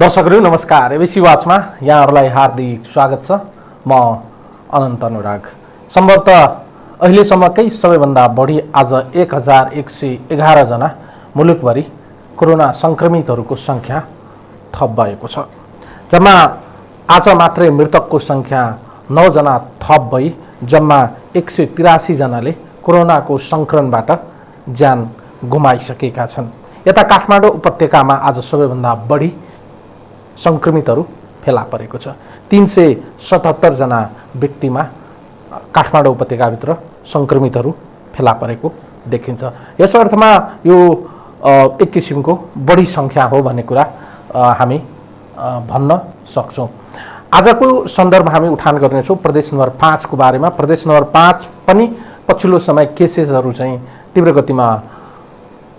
दर्शकहरू नमस्कार। एबिसी वाचमा यहाँहरूलाई हार्दिक स्वागत छ। म अनन्त अनुराग। सम्भवतः अहिलेसम्मकै सबैभन्दा बढी आज 1111 जना मुलुकभरि कोरोना संक्रमितहरूको संख्या थप भएको छ। जम्मा आज मात्रै मृतकको संख्या 9 जना थप भई जम्मा 183 जनाले कोरोनाको संक्रमणबाट ज्यान गुमाइसकेका छन्। यता काठमाडौँ उपत्यकामा आज सबैभन्दा बढी संक्रमितहरू फेला परेको छ। 377 जना व्यक्तिमा काठमाडौँ उपत्यकाभित्र संक्रमितहरू फेला परेको देखिन्छ। यस अर्थमा यो एक किसिमको बढी संख्या हो भन्ने कुरा हामी भन्न सक्छौँ। आजको सन्दर्भमा हामी उठान गर्नेछौँ प्रदेश नम्बर 5 को बारेमा। प्रदेश नम्बर 5 पनि पछिल्लो समय केसेसहरू चाहिँ तीव्र गतिमा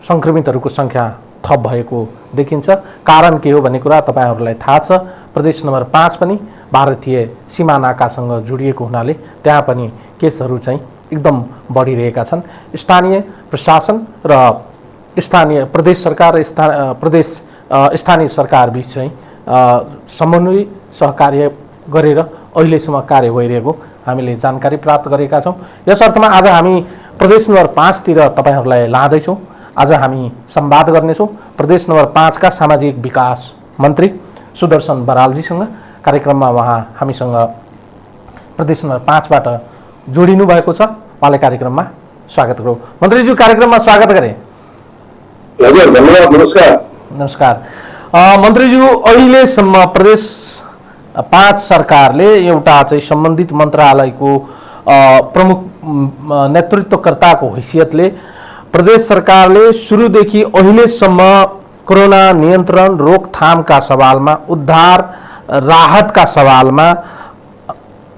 संक्रमितहरूको संख्या थप भएको देखिन्छ। कारण के हो भन्ने कुरा तपाईहरुलाई थाहा छ। प्रदेश नम्बर 5 पनि भारतीय सीमा नाकासँग जोडिएको हुनाले त्यहाँ पनि केसहरू चाहिँ एकदम बढिरहेका छन्। स्थानीय प्रशासन र स्थानीय प्रदेश सरकार स्थानीय सरकार बीच चाहिँ समन्वय सहकार्य गरेर अहिलेसम्म कार्य भइरहेको हामीले जानकारी प्राप्त गरेका छौँ। यस अर्थमा आज हामी प्रदेश नम्बर 5 तिर तपाईहरुलाई लाँदैछौँ। आज हामी संवाद गर्नेछौँ प्रदेश नम्बर 5 का सामाजिक विकास मन्त्री सुदर्शन बरालजीसँग। कार्यक्रममा उहाँ हामीसँग प्रदेश नम्बर 5 बाट जोडिनु भएको छ। उहाँलाई कार्यक्रममा स्वागत गरौँ। मन्त्रीज्यू, कार्यक्रममा स्वागत गरे। हजुर, धन्यवाद। नमस्कार। नमस्कार मन्त्रीज्यू, अहिलेसम्म प्रदेश 5 सरकारले एउटा चाहिँ सम्बन्धित मन्त्रालयको प्रमुख नेतृत्वकर्ताको हैसियतले प्रदेश सरकारले सुरुदेखि अहिलेसम्म कोरोना नियन्त्रण रोकथामका सवालमा, उद्धार राहतका सवालमा,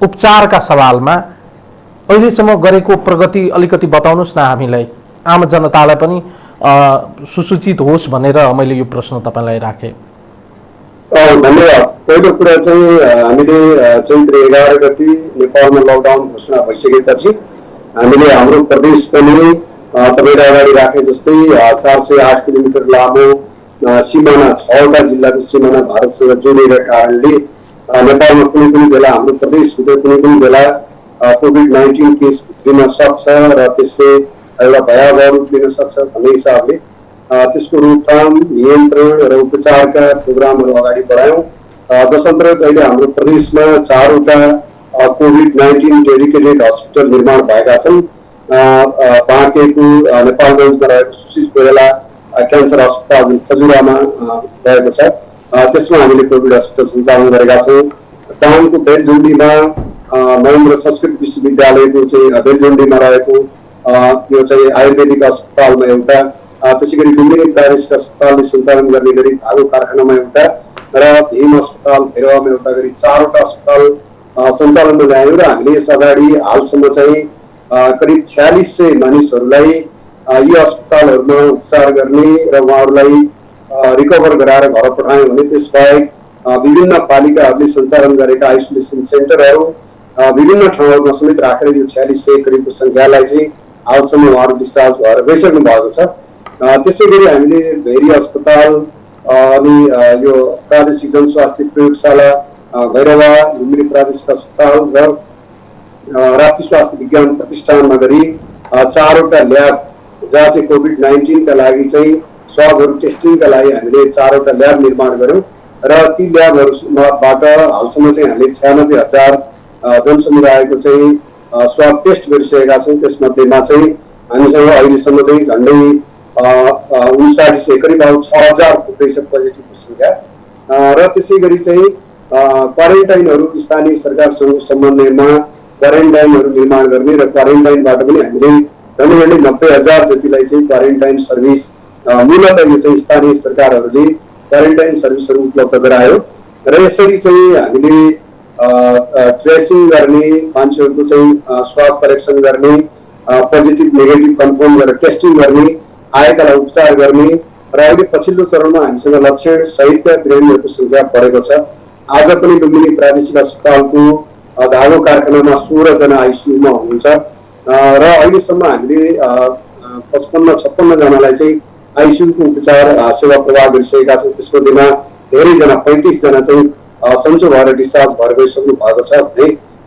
उपचारका सवालमा अहिलेसम्म गरेको प्रगति अलिकति बताउनुस् न हामीलाई, आम जनतालाई पनि सुसूचित होस् भनेर मैले यो प्रश्न तपाईलाई राखे। धन्यवाद। पहिलो कुरा चाहिँ हामीले चैत्र 11 गते नेपालमा लकडाउन घोषणा भइसकेपछि हामीले हाम्रो प्रदेश पनि तपाईले अगाडि राखे जस्तै 408 किलोमिटर लामो सीमाना 6वटा जिल्लाको सीमाना भारतसँग जोडिएका कारणले नेपालमा कुनै पनि बेला हाम्रो प्रदेशभित्र कुनै पनि बेला कोभिड-19 केस भित्रिन सक्छ र त्यसले एउटा भयावह रूप लिन सक्छ भन्ने हिसाबले त्यसको रोकथाम, नियन्त्रण र उपचारका प्रोग्रामहरू अगाडि बढायौँ। जस अन्तर्गत अहिले हाम्रो प्रदेशमा 4वटा कोभिड-19 डेडिकेटेड हस्पिटल निर्माण भएका छन्। बाँकेको नेपालगञ्जमा रहेको सुशील कोइराला क्यान्सर अस्पताल जुन खजुरामा रहेको छ, त्यसमा हामीले कोभिड अस्पताल सञ्चालन गरेका छौँ। दाङको बेलजुण्डीमा महेन्द्र संस्कृत विश्वविद्यालयको चाहिँ बेलजुण्डीमा रहेको यो चाहिँ आयुर्वेदिक अस्पतालमा एउटा, त्यसैगरी लुम्बिनी प्रादेशिक अस्पतालले सञ्चालन गर्ने गरी धागो कारखानामा एउटा र भीम अस्पताल भैरवामा एउटा गरी 4वटा अस्पताल सञ्चालनमा ल्यायौँ। र हामीले यस अगाडि हालसम्म चाहिँ करिब 4600 मानिसहरूलाई यी अस्पतालहरूमा उपचार गर्ने र उहाँहरूलाई रिकभर गराएर घर पठायौँ भने त्यसबाहेक विभिन्न पालिकाहरूले सञ्चालन गरेका आइसोलेसन सेन्टरहरू विभिन्न ठाउँहरूमा समेत राखेर यो 4600 करिबको सङ्ख्यालाई चाहिँ हालसम्म उहाँहरू डिस्चार्ज भएर गइसक्नु भएको छ। त्यसै गरी हामीले भेरी अस्पताल अनि यो प्रादेशिक जनस्वास्थ्य प्रयोगशाला भैरवा, लुम्बिनी प्रादेशिक अस्पताल र राप्ती स्वास्थ्य विज्ञान प्रतिष्ठानमा गरी 4वटा ल्याब जहाँ चाहिँ कोभिड-19 का लागि चाहिँ स्वाबहरू टेस्टिङका लागि हामीले 4वटा ल्याब निर्माण गर्यौँ र ती ल्याबहरूबाट हालसम्म चाहिँ हामीले 96,000 जनसमुदायको चाहिँ स्वाब टेस्ट गरिसकेका छौँ। त्यसमध्येमा चाहिँ हामीसँग अहिलेसम्म चाहिँ झन्डै 59 करिब 6,000 पुग्दैछ पोजिटिभको सङ्ख्या। र त्यसै गरी चाहिँ क्वारेन्टाइनहरू स्थानीय सरकारसँग समन्वयमा क्वारेन्टाइनहरू निर्माण गर्ने र क्वारेन्टाइनबाट पनि हामीले झन्डै 90,000 जतिलाई चाहिँ क्वारेन्टाइन सर्भिस मूलतः यो चाहिँ स्थानीय सरकारहरूले क्वारेन्टाइन सर्भिसहरू उपलब्ध गरायो। र यसरी चाहिँ हामीले ट्रेसिङ गर्ने, मान्छेहरूको चाहिँ स्वाब करेक्सन गर्ने, पोजिटिभ नेगेटिभ कन्फर्म गरेर टेस्टिङ गर्ने, आएकालाई उपचार गर्ने र अहिले पछिल्लो चरणमा हामीसँग लक्षण सहितका बिरामीहरूको सङ्ख्या बढेको छ। आज पनि लुम्बिनी प्रादेशिक अस्पतालको धागो कारखानामा 16 जना आइसियूमा हुनुहुन्छ र अहिलेसम्म हामीले 55-56 जनालाई चाहिँ आइसियूको उपचार सेवा प्रवाह गरिसकेका छौँ। त्यसमध्येमा धेरैजना 35 जना चाहिँ सन्चो भएर डिस्चार्ज भएर गइसक्नु भएको छ भने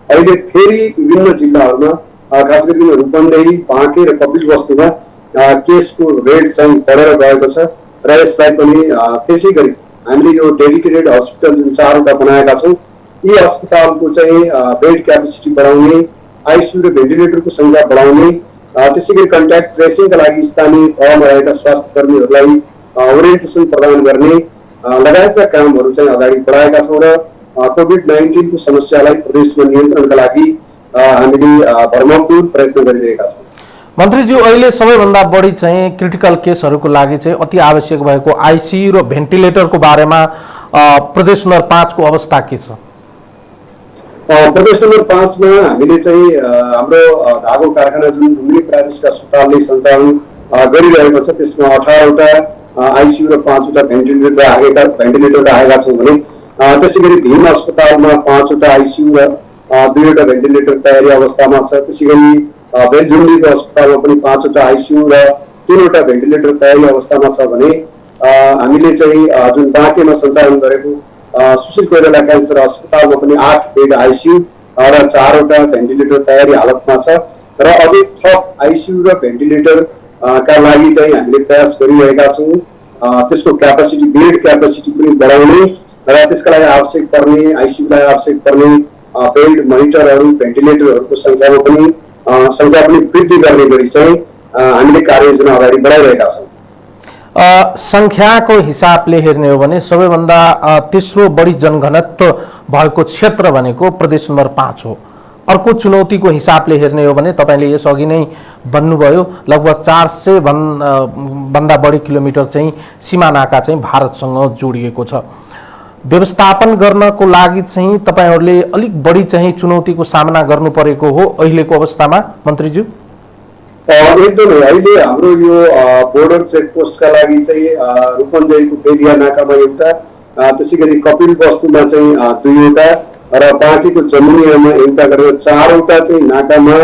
अहिले फेरि विभिन्न जिल्लाहरूमा खास गरी रूपन्देही, बाँके र कपिलवस्तुमा केसको रेट चाहिँ बढेर गएको छ र यसलाई पनि त्यसै गरी हामीले यो डेडिकेटेड हस्पिटल जुन 4वटा बनाएका छौँ यी अस्पतालको चाहिँ बेड क्यापेसिटी बढाउने, आइसियु र भेन्टिलेटरको संख्या बढाउने, त्यसै गरी कन्ट्याक्ट ट्रेसिङका लागि स्थानीय तहमा रहेका स्वास्थ्य कर्मीहरूलाई ओरिएन्टेसन प्रदान गर्ने लगायतका कामहरू चाहिँ अगाडि बढाएका छौँ र कोभिड-19 को समस्यालाई प्रदेशमा नियन्त्रणका लागि हामीले भरमग्दुर प्रयत्न गरिरहेका छौँ। मन्त्रीज्यू, अहिले सबैभन्दा बढी चाहिँ क्रिटिकल केसहरूको लागि चाहिँ अति आवश्यक भएको आइसियु र भेन्टिलेटरको बारेमा प्रदेश नम्बर 5 को अवस्था के छ? प्रदेश नम्बर 5 मा हामीले चाहिँ हाम्रो धागो कारखाना जुन लुम्बिनी प्रादेशिक अस्पतालले सञ्चालन गरिरहेको छ त्यसमा 18वटा आइसियु र 5वटा भेन्टिलेटर राखेका छौँ भने त्यसै गरी भीम अस्पतालमा 5वटा आइसियु र 2वटा भेन्टिलेटर तयारी अवस्थामा छ। त्यसै गरी बेलझुन्डीको अस्पतालमा पनि 5वटा आइसियु र 3वटा भेन्टिलेटर तयारी अवस्थामा छ भने हामीले चाहिँ जुन बाँकेमा सञ्चालन गरेको सुशील कोइराला क्यान्सर अस्पतालमा पनि 8 बेड आइसियु र 4वटा भेन्टिलेटर तयारी हालतमा छ र अझै थप आइसियु र भेन्टिलेटर का लागि चाहिँ हामीले प्रयास गरिरहेका छौँ। त्यसको क्यापेसिटी, बेड क्यापेसिटी पनि बढाउने र त्यसका लागि आवश्यक पर्ने आइसियुलाई आवश्यक पर्ने बेड, मोनिटरहरू, भेन्टिलेटरहरूको संख्या पनि वृद्धि गर्ने गरी चाहिँ हामीले कार्ययोजना अगाडि बढाइरहेका छौँ। संख्याको हिसाबले हेर्ने हो भने सबैभन्दा तेस्रो बढी जनघनत्व भएको क्षेत्र भनेको प्रदेश नम्बर 5 हो। अर्को चुनौतीको हिसाबले हेर्ने हो भने तपाईले यसअघि नै भन्नुभयो लगभग 400 भन्दा बढी किलोमिटर चाहिँ सीमा नाका चाहिँ भारतसँग जोडिएको छ। व्यवस्थापन गर्नको लागि चाहिँ तपाईहरुले अलिक बढी चाहिँ चुनौतीको सामना गर्नु परेको हो अहिलेको अवस्थामा मन्त्रीज्यू? एकदमै अहिले हाम्रो यो बोर्डर चेकपोस्टका लागि चाहिँ रूपन्देहीको बेलिया नाकामा एउटा, त्यसै गरी कपिलवस्तुमा चाहिँ 2वटा र बाँकीको जमुनियामा एउटा गरेर 4वटा चाहिँ नाकामा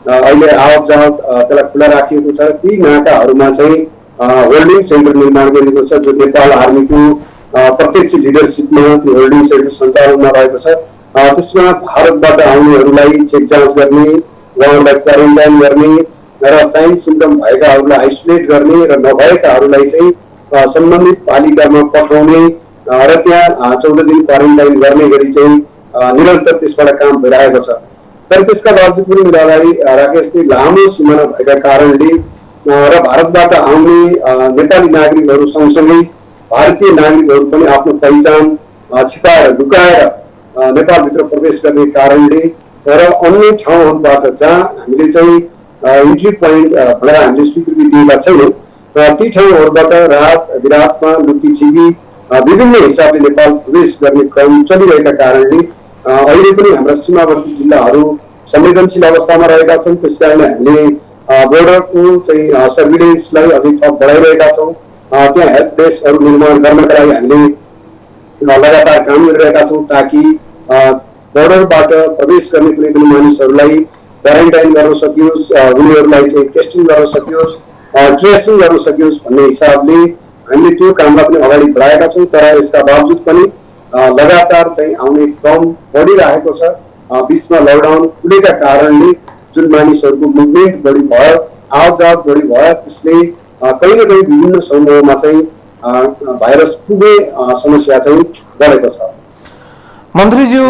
अहिले आवत जावत त्यसलाई खुला राखिएको छ। ती नाकाहरूमा चाहिँ होल्डिङ सेन्टर निर्माण गरिएको छ जो नेपाल आर्मीको प्रत्यक्ष लिडरसिपमा त्यो होल्डिङ सेन्टर सञ्चालनमा रहेको छ। त्यसमा भारतबाट आउनेहरूलाई चेक जाँच गर्ने, उहाँहरूलाई क्वारेन्टाइन गर्ने र साइन सिम्पटम भएकाहरूलाई आइसोलेट गर्ने र नभएकाहरूलाई चाहिँ सम्बन्धित पालिकामा पठाउने र त्यहाँ 14 दिन क्वारेन्टाइन गर्ने गरी चाहिँ निरन्तर त्यसबाट काम भइरहेको छ। तर त्यसका बावजुद पनि मैले अगाडि राखे जस्तै लामो सिमाना भएका कारणले र भारतबाट आउने नेपाली नागरिकहरू सँगसँगै भारतीय नागरिकहरू पनि आफ्नो पहिचान छिपाएर लुकाएर नेपालभित्र प्रवेश गर्ने कारणले र अन्य ठाउँहरूबाट जहाँ हामीले चाहिँ इन्ट्री पोइन्ट भनेर हामीले स्वीकृति दिएका छैनौँ र ती ठाउँहरूबाट रात बिरातमा लुकी छिपी विभिन्न हिसाबले नेपाल प्रवेश गर्ने क्रम चलिरहेका कारणले अहिले पनि हाम्रा सीमावर्ती जिल्लाहरू संवेदनशील अवस्थामा रहेका छन्। त्यसकारण हामीले बोर्डरको चाहिँ सर्भिलेन्सलाई अझै थप बढाइरहेका छौँ। त्यहाँ हेल्प डेस्कहरू निर्माण गर्नका लागि हामीले लगातार काम गरिरहेका छौँ ताकि बोर्डरबाट प्रवेश गर्ने कुनै पनि मानिसहरूलाई क्वारेन्टाइन गर्न सकियोस्, उनीहरूलाई चाहिँ टेस्टिङ गर्न सकियोस्, ट्रेसिङ गर्न सकियोस् भन्ने हिसाबले हामीले त्यो कामलाई पनि अगाडि बढाएका छौँ। तर यसका बावजुद पनि लगातार चाहिँ आउने क्रम बढिरहेको छ। बीचमा लकडाउन खुलेका कारणले जुन मानिसहरूको मुभमेन्ट बढी भयो, आवत जावत बढी भयो, त्यसले कहीँ न कहीँ विभिन्न समूहमा चाहिँ भाइरस पुग्ने समस्या चाहिँ बढेको छ। मन्त्रीज्यू,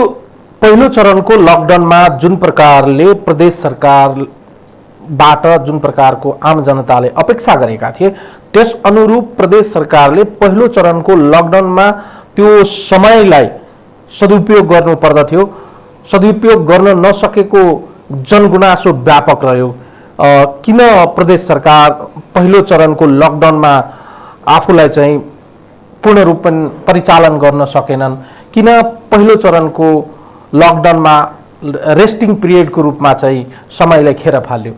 पहिलो चरणको लकडाउनमा जुन प्रकारले प्रदेश सरकारबाट जुन प्रकारको आम जनताले अपेक्षा गरेका थिए त्यस अनुरूप प्रदेश सरकारले पहिलो चरणको लकडाउनमा त्यो समयलाई सदुपयोग गर्नु पर्दथ्यो। सदुपयोग गर्न नसकेको जनगुनासो व्यापक रह्यो। किन प्रदेश सरकार पहिलो चरणको लकडाउनमा आफूलाई चाहिँ पूर्ण रूपमा परिचालन गर्न सकेनन्? किन पहिलो चरणको लकडाउनमा रेस्टिङ पिरियडको रूपमा चाहिँ समयलाई खेर फाल्यो?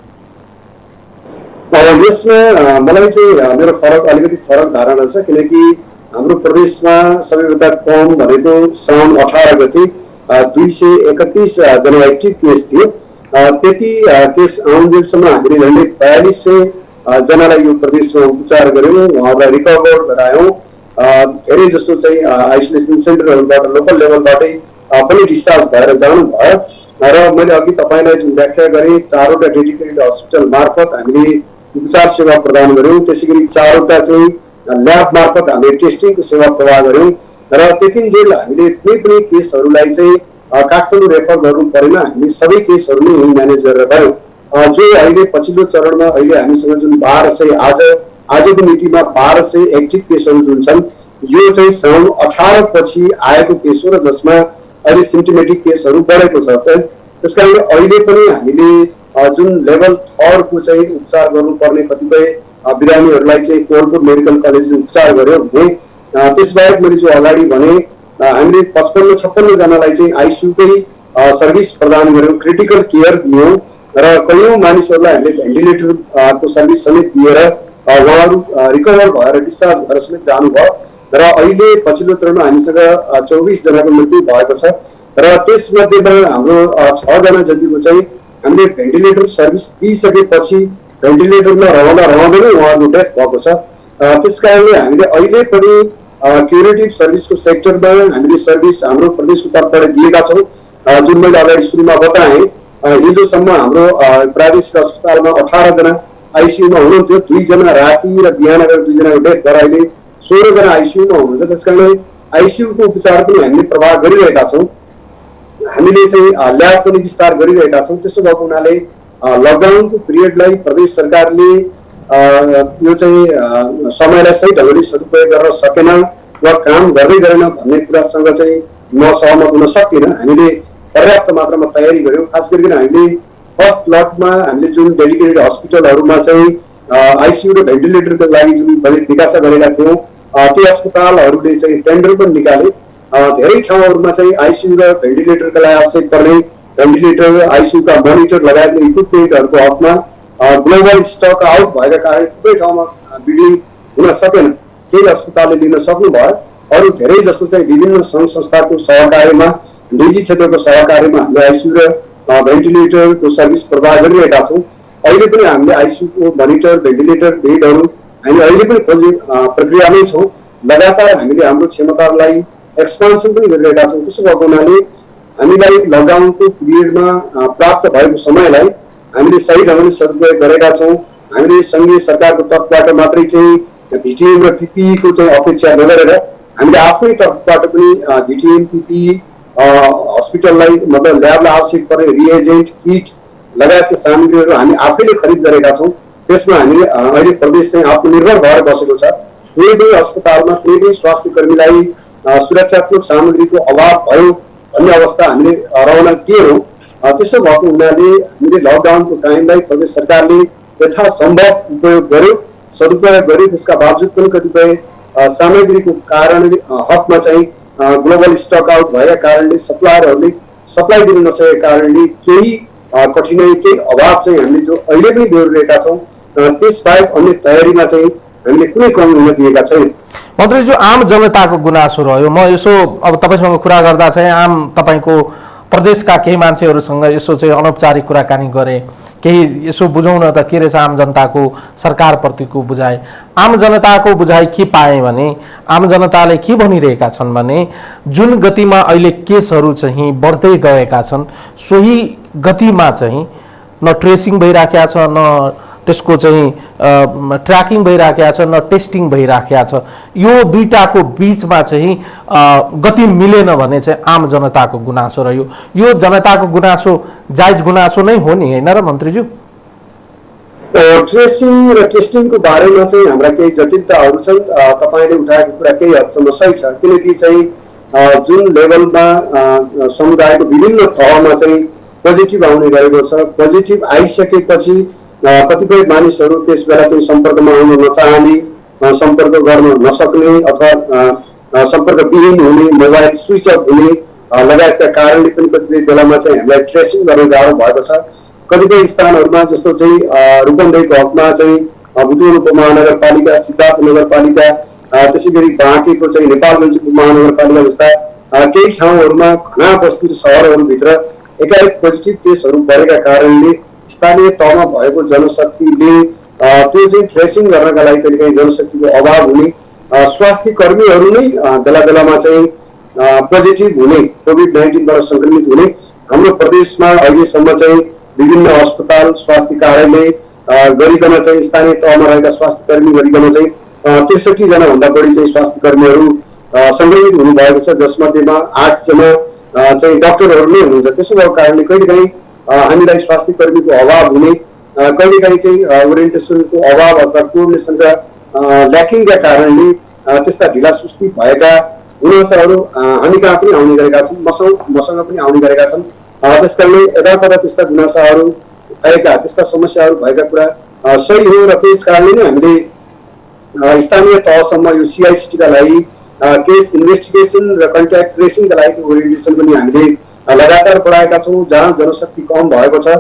यसमा मलाई चाहिँ मेरो अलिकति फरक धारणा छ, किनकि हाम्रो प्रदेशमा सबैभन्दा कम भनेको साउन 18 गते 231 जना एक्टिभ केस थियो। त्यति केस आउन्जेलसम्म हामीले 4200 जनालाई यो प्रदेशमा उपचार गर्यौँ, उहाँहरूलाई रिकभर गरायौँ धेरै जस्तो चाहिँ आइसोलेसन सेन्टरहरूबाट लोकल लेभलबाटै पनि डिस्चार्ज भएर जानुभयो र मैले अघि तपाईँलाई जुन व्याख्या गरेँ 4वटा डेडिकेटेड हस्पिटल मार्फत हामीले उपचार सेवा प्रदान गऱ्यौँ। त्यसै गरी 4वटा चाहिँ ल्याब मार्फत हामीले टेस्टिङको सेवा प्रवाह गऱ्यौँ र त्यतिन्जेल हामीले कुनै पनि केसहरूलाई चाहिँ काठमाडौँ रेफर गर्नु परेन। हामीले सबै केसहरू नै यहीँ म्यानेज गरेर गयौँ। जो अहिले पछिल्लो चरणमा अहिले हामीसँग जुन 1200 आजको मितिमा 1200 एक्टिभ केसहरू जुन छन् यो चाहिँ साउन 18 पछि आएको केस हो र जसमा अहिले सिम्पटोमेटिक केसहरू बढेको छ। त्यसकारणले अहिले पनि हामीले जुन लेभल 3 को चाहिँ उपचार गर्नुपर्ने कतिपय बिरामीहरूलाई चाहिँ कोलपुर मेडिकल कलेजले उपचार गर्यो भने त्यसबाहेक मैले जो अगाडि भने हामीले 55-56 जनालाई चाहिँ आइसियुकै सर्भिस प्रदान गर्यौँ, क्रिटिकल केयर दियौँ र कयौँ मानिसहरूलाई हामीले भेन्टिलेटरको सर्भिस समेत दिएर उहाँहरू रिकभर भएर डिस्चार्ज भएर समेत जानुभयो र अहिले पछिल्लो चरणमा हामीसँग 24 जनाको मृत्यु भएको छ र त्यसमध्येमा हाम्रो 6 जना जतिको चाहिँ हामीले भेन्टिलेटर सर्भिस दिइसकेपछि भेन्टिलेटरमा रहँदै नै उहाँहरूको डेथ भएको छ। त्यसकारणले हामीले अहिले पनि क्युरेटिभ सर्भिसको सेक्टरमा हामीले सर्भिस हाम्रो प्रदेशको तर्फबाट दिएका छौँ। जुन मैले अगाडि सुरुमा बताएँ हिजोसम्म हाम्रो प्रादेशिक अस्पतालमा 18 जना आइसियुमा हुनुहुन्थ्यो, 2 जना राति र बिहान गएर 2 जनाको डेथ भएर अहिले 16 जना आइसियुमा हुनुहुन्छ। त्यसकारणले आइसियुको उपचार पनि हामीले प्रवाह गरिरहेका छौँ। हामीले चाहिँ ल्याब पनि विस्तार गरिरहेका छौँ। त्यसो भएको हुनाले लकडाउनको पिरियडलाई प्रदेश सरकारले यो चाहिँ समयलाई सही ढङ्गले सदुपयोग गर्न सकेन वा काम गर्दै गरेन भन्ने कुरासँग चाहिँ म सहमत हुन सक्दिनँ। हामीले पर्याप्त मात्रामा तयारी गऱ्यौँ। खास गरिकन हामीले फर्स्ट लटमा हामीले जुन डेडिकेटेड हस्पिटलहरूमा चाहिँ आइसियु र भेन्टिलेटरको लागि जुन बजेट निकासा गरेका थियौँ ती अस्पतालहरूले चाहिँ टेन्डर पनि निकाले। धेरै ठाउँहरूमा चाहिँ आइसियु र भेन्टिलेटरका लागि आवश्यक पर्ने भेन्टिलेटर, आइसियुका मोनिटर लगायतका इक्विपमेन्टहरूको हकमा ग्लोबल स्टक आउट भएका कारण थुप्रै ठाउँमा बिडिङ हुन सकेन। केही अस्पतालले लिन सक्नुभयो, अरू धेरै जस्तो चाहिँ विभिन्न सङ्घ संस्थाको सहकार्यमा, निजी क्षेत्रको सहकार्यमा हामीले आइसियु र भेन्टिलेटरको सर्भिस प्रवाह गरिरहेका छौँ। अहिले पनि हामीले आइसियुको मोनिटर, भेन्टिलेटर, बेडहरू हामी अहिले पनि खोज्ने प्रक्रियामै छौँ। लगातार हामीले हाम्रो क्षमतालाई एक्सपान्सन पनि गरिरहेका छौँ। त्यसो भएको हुनाले हामीलाई लकडाउनको पिरियडमा प्राप्त भएको समयलाई हामीले सही ढङ्गले सदुपयोग गरेका छौँ। हामीले सङ्घीय सरकारको तर्फबाट मात्रै चाहिँ भिटिएम र पिपिईको चाहिँ अपेक्षा नगरेर हामीले आफ्नै तर्फबाट पनि भिटिएम, पिपिई हस्पिटललाई मतलब ल्याबलाई आवश्यक पर्ने रिएजेन्ट, किट लगायतका सामग्रीहरू हामी आफैले खरिद गरेका छौँ। त्यसमा हामीले अहिले प्रदेश चाहिँ आत्मनिर्भर भएर बसेको छ। कुनै पनि अस्पतालमा कुनै पनि स्वास्थ्य कर्मीलाई सुरक्षात्मक सामग्रीको अभाव भयो भन्ने अवस्था हामीले रहन दिएनौँ। त्यसो भएको हुनाले हामीले लकडाउनको टाइमलाई प्रदेश सरकारले यथासम्भव उपयोग गर्यो, सदुपयोग गर्यो। त्यसका बावजुद पनि कतिपय सामग्रीको कारणले हकमा चाहिँ ग्लोबल स्टक आउट भएका कारणले सप्लायरहरूले सप्लाई दिन नसकेका कारणले केही कठिनाइ, केही अभाव चाहिँ हामीले जो अहिले पनि बेहोरिरहेका छौँ। त्यसबाहेक अन्य तयारीमा चाहिँ हामीले कुनै कमी हुन दिएका छैनौँ। मन्त्रीज्यू, आम जनताको गुनासो रह्यो। म यसो अब तपाईँसँग कुरा गर्दा चाहिँ आम तपाईँको प्रदेशका केही मान्छेहरूसँग यसो चाहिँ अनौपचारिक कुराकानी गरेँ, केही यसो बुझौँ न त के रहेछ आम जनताको सरकारप्रतिको बुझाइ। आम जनताको बुझाइ के पाएँ भने आम जनताले के भनिरहेका छन् भने जुन गतिमा अहिले केसहरू चाहिँ बढ्दै गएका छन् सोही गतिमा चाहिँ न ट्रेसिङ भइराखेको छ, न त्यसको चाहिँ ट्र्याकिङ भइराखेको छ, न टेस्टिङ भइराखेको छ। यो दुईटाको बिचमा चाहिँ गति मिलेन भने चाहिँ आम जनताको गुनासो रह्यो। यो जनताको गुनासो जायज गुनासो नै हो नि, होइन र मन्त्रीज्यू? ट्रेसिङ र टेस्टिङको बारेमा चाहिँ हाम्रा केही जटिलताहरू छन्। तपाईँले उठाएको कुरा केही हदसम्म सही छ, किनकि चाहिँ जुन लेभलमा समुदायको विभिन्न तहमा चाहिँ पोजिटिभ आउने गरेको छ, पोजिटिभ आइसकेपछि कतिपय मानिसहरू त्यस बेला चाहिँ सम्पर्कमा आउन नचाहने, सम्पर्क गर्न नसक्ने अथवा सम्पर्कविहीन हुने, मोबाइल स्विच अफ हुने लगायतका कारणले पनि कतिपय बेलामा चाहिँ हामीलाई ट्रेसिङ गर्न गाह्रो भएको छ। कतिपय स्थानहरूमा जस्तो चाहिँ रूपन्देहीको हकमा चाहिँ बुटवल उपमहानगरपालिका, सिद्धार्थ नगरपालिका, त्यसै गरी बाँकेको चाहिँ नेपालगञ्ज उपमहानगरपालिका जस्ता केही ठाउँहरूमा घना बस्ती र सहरहरूभित्र एकाएक पोजिटिभ केसहरू बढेका कारणले स्थानीय तहमा भएको जनशक्तिले त्यो चाहिँ ट्रेसिङ गर्नका लागि कहिलेकाहीँ जनशक्तिको अभाव हुने, स्वास्थ्य कर्मीहरू नै बेला बेलामा चाहिँ पोजिटिभ हुने, कोभिड-19बाट संक्रमित हुने हाम्रो प्रदेशमा अहिलेसम्म चाहिँ विभिन्न अस्पताल, स्वास्थ्य कार्यालय गरिकन चाहिँ स्थानीय तहमा रहेका स्वास्थ्य कर्मी गरिकन चाहिँ 63 जना भन्दा बढी चाहिँ स्वास्थ्य कर्मीहरू संक्रमित हुनुभएको छ, जसमध्येमा 8 जना चाहिँ डाक्टरहरू नै हुनुहुन्छ। त्यसो भएको कारणले कहिलेकाहीँ हामीलाई स्वास्थ्य कर्मीको अभाव हुने, कहिलेकाहीँ चाहिँ ओरिएन्टेसनको अभाव अथवा कोअर्डिनेसनका ल्याकिङका कारणले त्यस्ता ढिला सुस्ती भएका गुनासाहरू हामी कहाँ पनि आउने गरेका छौँ, मसँग पनि आउने गरेका छन्। त्यसकारणले यदाकदा त्यस्ता गुनासाहरू भएका, त्यस्ता समस्याहरू भएका कुरा सही हो र त्यस कारणले नै हामीले स्थानीय तहसम्म यो CICT का लागि केस इन्भेस्टिगेसन र कन्ट्याक्ट ट्रेसिङका लागि ओरिएन्टेसन पनि हामीले लगातार बढाएका छौँ। जहाँ जनशक्ति कम भएको छ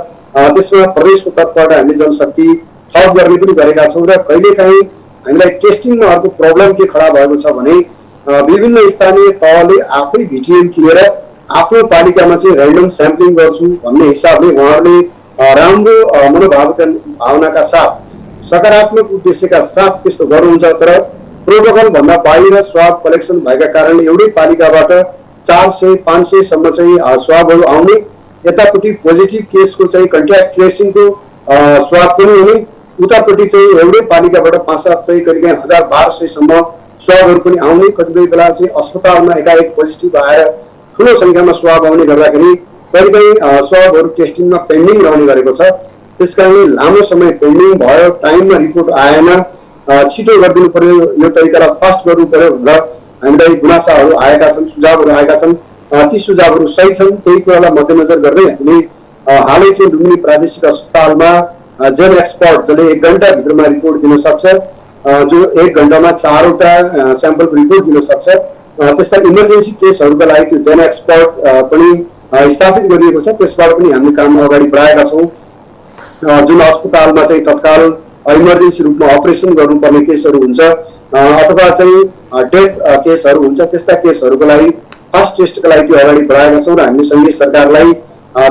त्यसमा प्रदेशको तर्फबाट हामीले जनशक्ति थप गर्ने पनि गरेका छौँ र कहिलेकाहीँ हामीलाई टेस्टिङमा अर्को प्रब्लम के खडा भएको छ भने विभिन्न स्थानीय तहले आफै VTM किनेर आफ्नो पालिकामा चाहिँ र्यान्डम स्याम्पलिङ गर्छु भन्ने हिसाबले उहाँहरूले राम्रो भावनाका साथ, सकारात्मक उद्देश्यका साथ त्यस्तो गर्नुहुन्छ। तर प्रोटोकल भन्दा बाहिर स्वाब कलेक्सन भएका कारणले एउटै पालिकाबाट 400-500 सम्म चाहिँ स्वाबहरू आउने, यतापट्टि पोजिटिभ केसको चाहिँ कन्ट्याक्ट ट्रेसिङको स्वाब पनि हुने, उतापट्टि चाहिँ एउटै पालिकाबाट 5-7 चाहिँ कहिलेकाहीँ 1000-1200 सम्म स्वाबहरू पनि आउने। कतिपय बेला चाहिँ अस्पतालमा एकाएक पोजिटिभ आएर ठुलो संख्यामा स्वाब आउने गर्दाखेरि कहिलेकाहीँ स्वाबहरू टेस्टिङमा पेन्डिङ रहने गरेको छ। त्यसकारणले लामो समय पेन्डिङ भयो, टाइममा रिपोर्ट आएन, छिटो गरिदिनु पर्यो, यो तरिकालाई फास्ट गर्नु पर्यो भनेर हामीलाई गुनासाहरू आएका छन्, सुझावहरू आएका छन्। ती सुझावहरू सही छन्, त्यही कुरालाई मध्यनजर गर्दै हामीले हालै चाहिँ लुम्बिनी प्रादेशिक अस्पतालमा जेन एक्सपर्ट जसले 1 घण्टाभित्रमा रिपोर्ट दिन सक्छ, जो 1 घण्टामा 4वटा स्याम्पलको रिपोर्ट दिन सक्छ, त्यस्ता इमर्जेन्सी केसहरूका लागि त्यो जेन एक्सपर्ट पनि स्थापित गरिएको छ। त्यसबाट पनि हामीले काम अगाडि बढाएका छौँ। जुन अस्पतालमा चाहिँ तत्काल इमर्जेन्सी रूपमा अपरेसन गर्नुपर्ने केसहरू हुन्छ अथवा चाहिँ डेथ केसहरू हुन्छ, त्यस्ता केसहरूको लागि फर्स्ट टेस्टका लागि त्यो अगाडि बढाएका छौँ र हामीले सङ्घीय सरकारलाई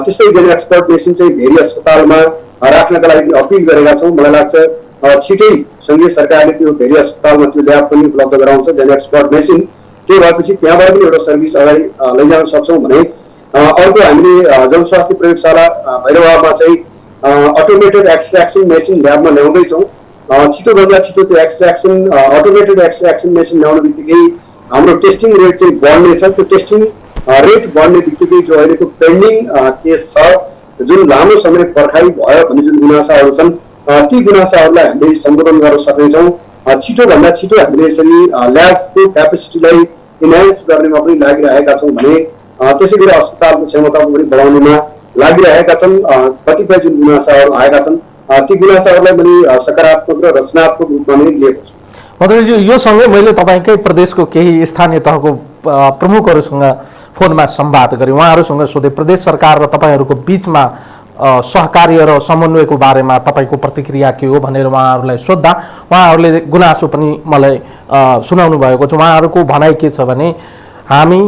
त्यस्तै जेन एक्सपर्ट मेसिन चाहिँ भेरी अस्पतालमा राख्नका लागि अपिल गरेका छौँ। मलाई लाग्छ छिटै सङ्घीय सरकारले त्यो भेरी अस्पतालमा त्यो ल्याब पनि उपलब्ध गराउँछ, जेन एक्सपर्ट मेसिन। त्यो भएपछि त्यहाँबाट पनि एउटा सर्भिस अगाडि लैजान सक्छौँ भने अर्को हामीले जनस्वास्थ्य प्रयोगशाला भैरवामा चाहिँ अटोमेटेड एक्सट्र्याक्सन मेसिन ल्याबमा ल्याउँदैछौँ। छिटोभन्दा छिटो त्यो अटोमेटेड एक्सट्र्याक्सन मेसिन ल्याउने बित्तिकै हाम्रो टेस्टिङ रेट चाहिँ बढ्नेछ। त्यो टेस्टिङ रेट बढ्ने बित्तिकै जो अहिलेको पेन्डिङ केस छ, जुन लामो समय पर्खाइ भयो भन्ने जुन गुनासाहरू छन्, ती गुनासाहरूलाई हामीले सम्बोधन गर्न सक्नेछौँ। छिटोभन्दा छिटो हामीले यसरी ल्याबको क्यापेसिटीलाई इन्हान्स गर्नेमा पनि लागिरहेका छौँ भने त्यसै गरी अस्पतालको क्षमताको पनि बढाउनेमा लागिरहेका छन्। कतिपय जुन गुनासाहरू आएका छन् ती गुनासाहरूलाई पनि सकारात्मक र रचनात्मक रूपमा नै लिएको छु। मन्त्रीज्यू, यो सँगै मैले तपाईँकै प्रदेशको केही स्थानीय तहको प्रमुखहरूसँग फोनमा संवाद गरेँ। उहाँहरूसँग सोधे प्रदेश सरकार र तपाईँहरूको बिचमा सहकार्य र समन्वयको बारेमा तपाईँको प्रतिक्रिया के हो भनेर उहाँहरूलाई सोद्धा उहाँहरूले गुनासो पनि मलाई सुनाउनु भएको छ। उहाँहरूको भनाइ के छ भने हामी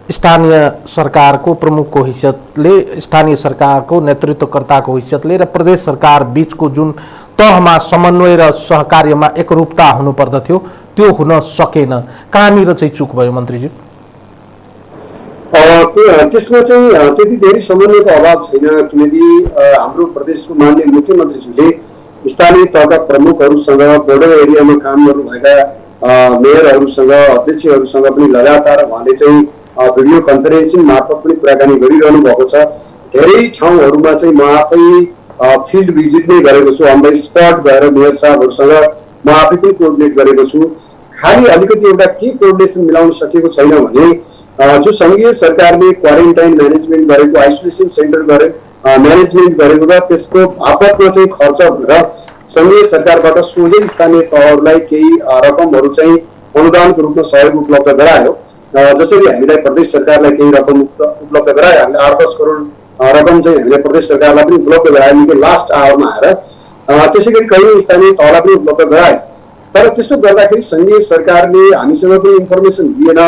स्थानीय सरकारको प्रमुखको हैसियतले, स्थानीय सरकारको नेतृत्वकर्ताको हैसियतले र प्रदेश सरकार बिचको जुन तहमा समन्वय र सहकार्यमा एकरूपता हुनुपर्दथ्यो त्यो हुन सकेन। कहाँनिर चाहिँ चुक भयो मन्त्रीज्यू? त्यसमा चाहिँ त्यति धेरै समन्वयको अभाव छैन, किनकि हाम्रो प्रदेशको माननीय मुख्यमन्त्रीज्यूले स्थानीय तहका प्रमुखहरूसँग, बोर्डर एरियामा काम गर्नुभएका मेयरहरूसँग, अध्यक्षहरूसँग पनि लगातार उहाँले चाहिँ भिडियो कन्फरेन्सिङ मार्फत पनि कुराकानी गरिरहनु भएको छ। धेरै ठाउँहरूमा चाहिँ म आफै फिल्ड भिजिट नै गरेको छु, अन द स्पट गएर मेयर साहबहरूसँग म आफै पनि कोअर्डिनेट गरेको छु। खालि अलिकति एउटा के कोअर्डिनेसन मिलाउन सकेको छैन भने जो सङ्घीय सरकारले क्वारेन्टाइन म्यानेजमेन्ट गरेको, आइसोलेसन सेन्टर म्यानेजमेन्ट गरेको र त्यसको बापतमा चाहिँ खर्च भएर सङ्घीय सरकारबाट सोझै स्थानीय तहहरूलाई केही रकमहरू चाहिँ अनुदानको रूपमा सहयोग उपलब्ध गरायो। जसरी हामीलाई प्रदेश सरकारलाई केही रकम उपलब्ध गरायो, हामीले 8-10 करोड रकम चाहिँ हामीले प्रदेश सरकारलाई पनि उपलब्ध गरायो निकै लास्ट आवरमा आएर। त्यसै गरी कहीँ स्थानीय तहलाई पनि उपलब्ध गरायो। तर त्यसो गर्दाखेरि सङ्घीय सरकारले हामीसँग पनि इन्फर्मेसन लिएन,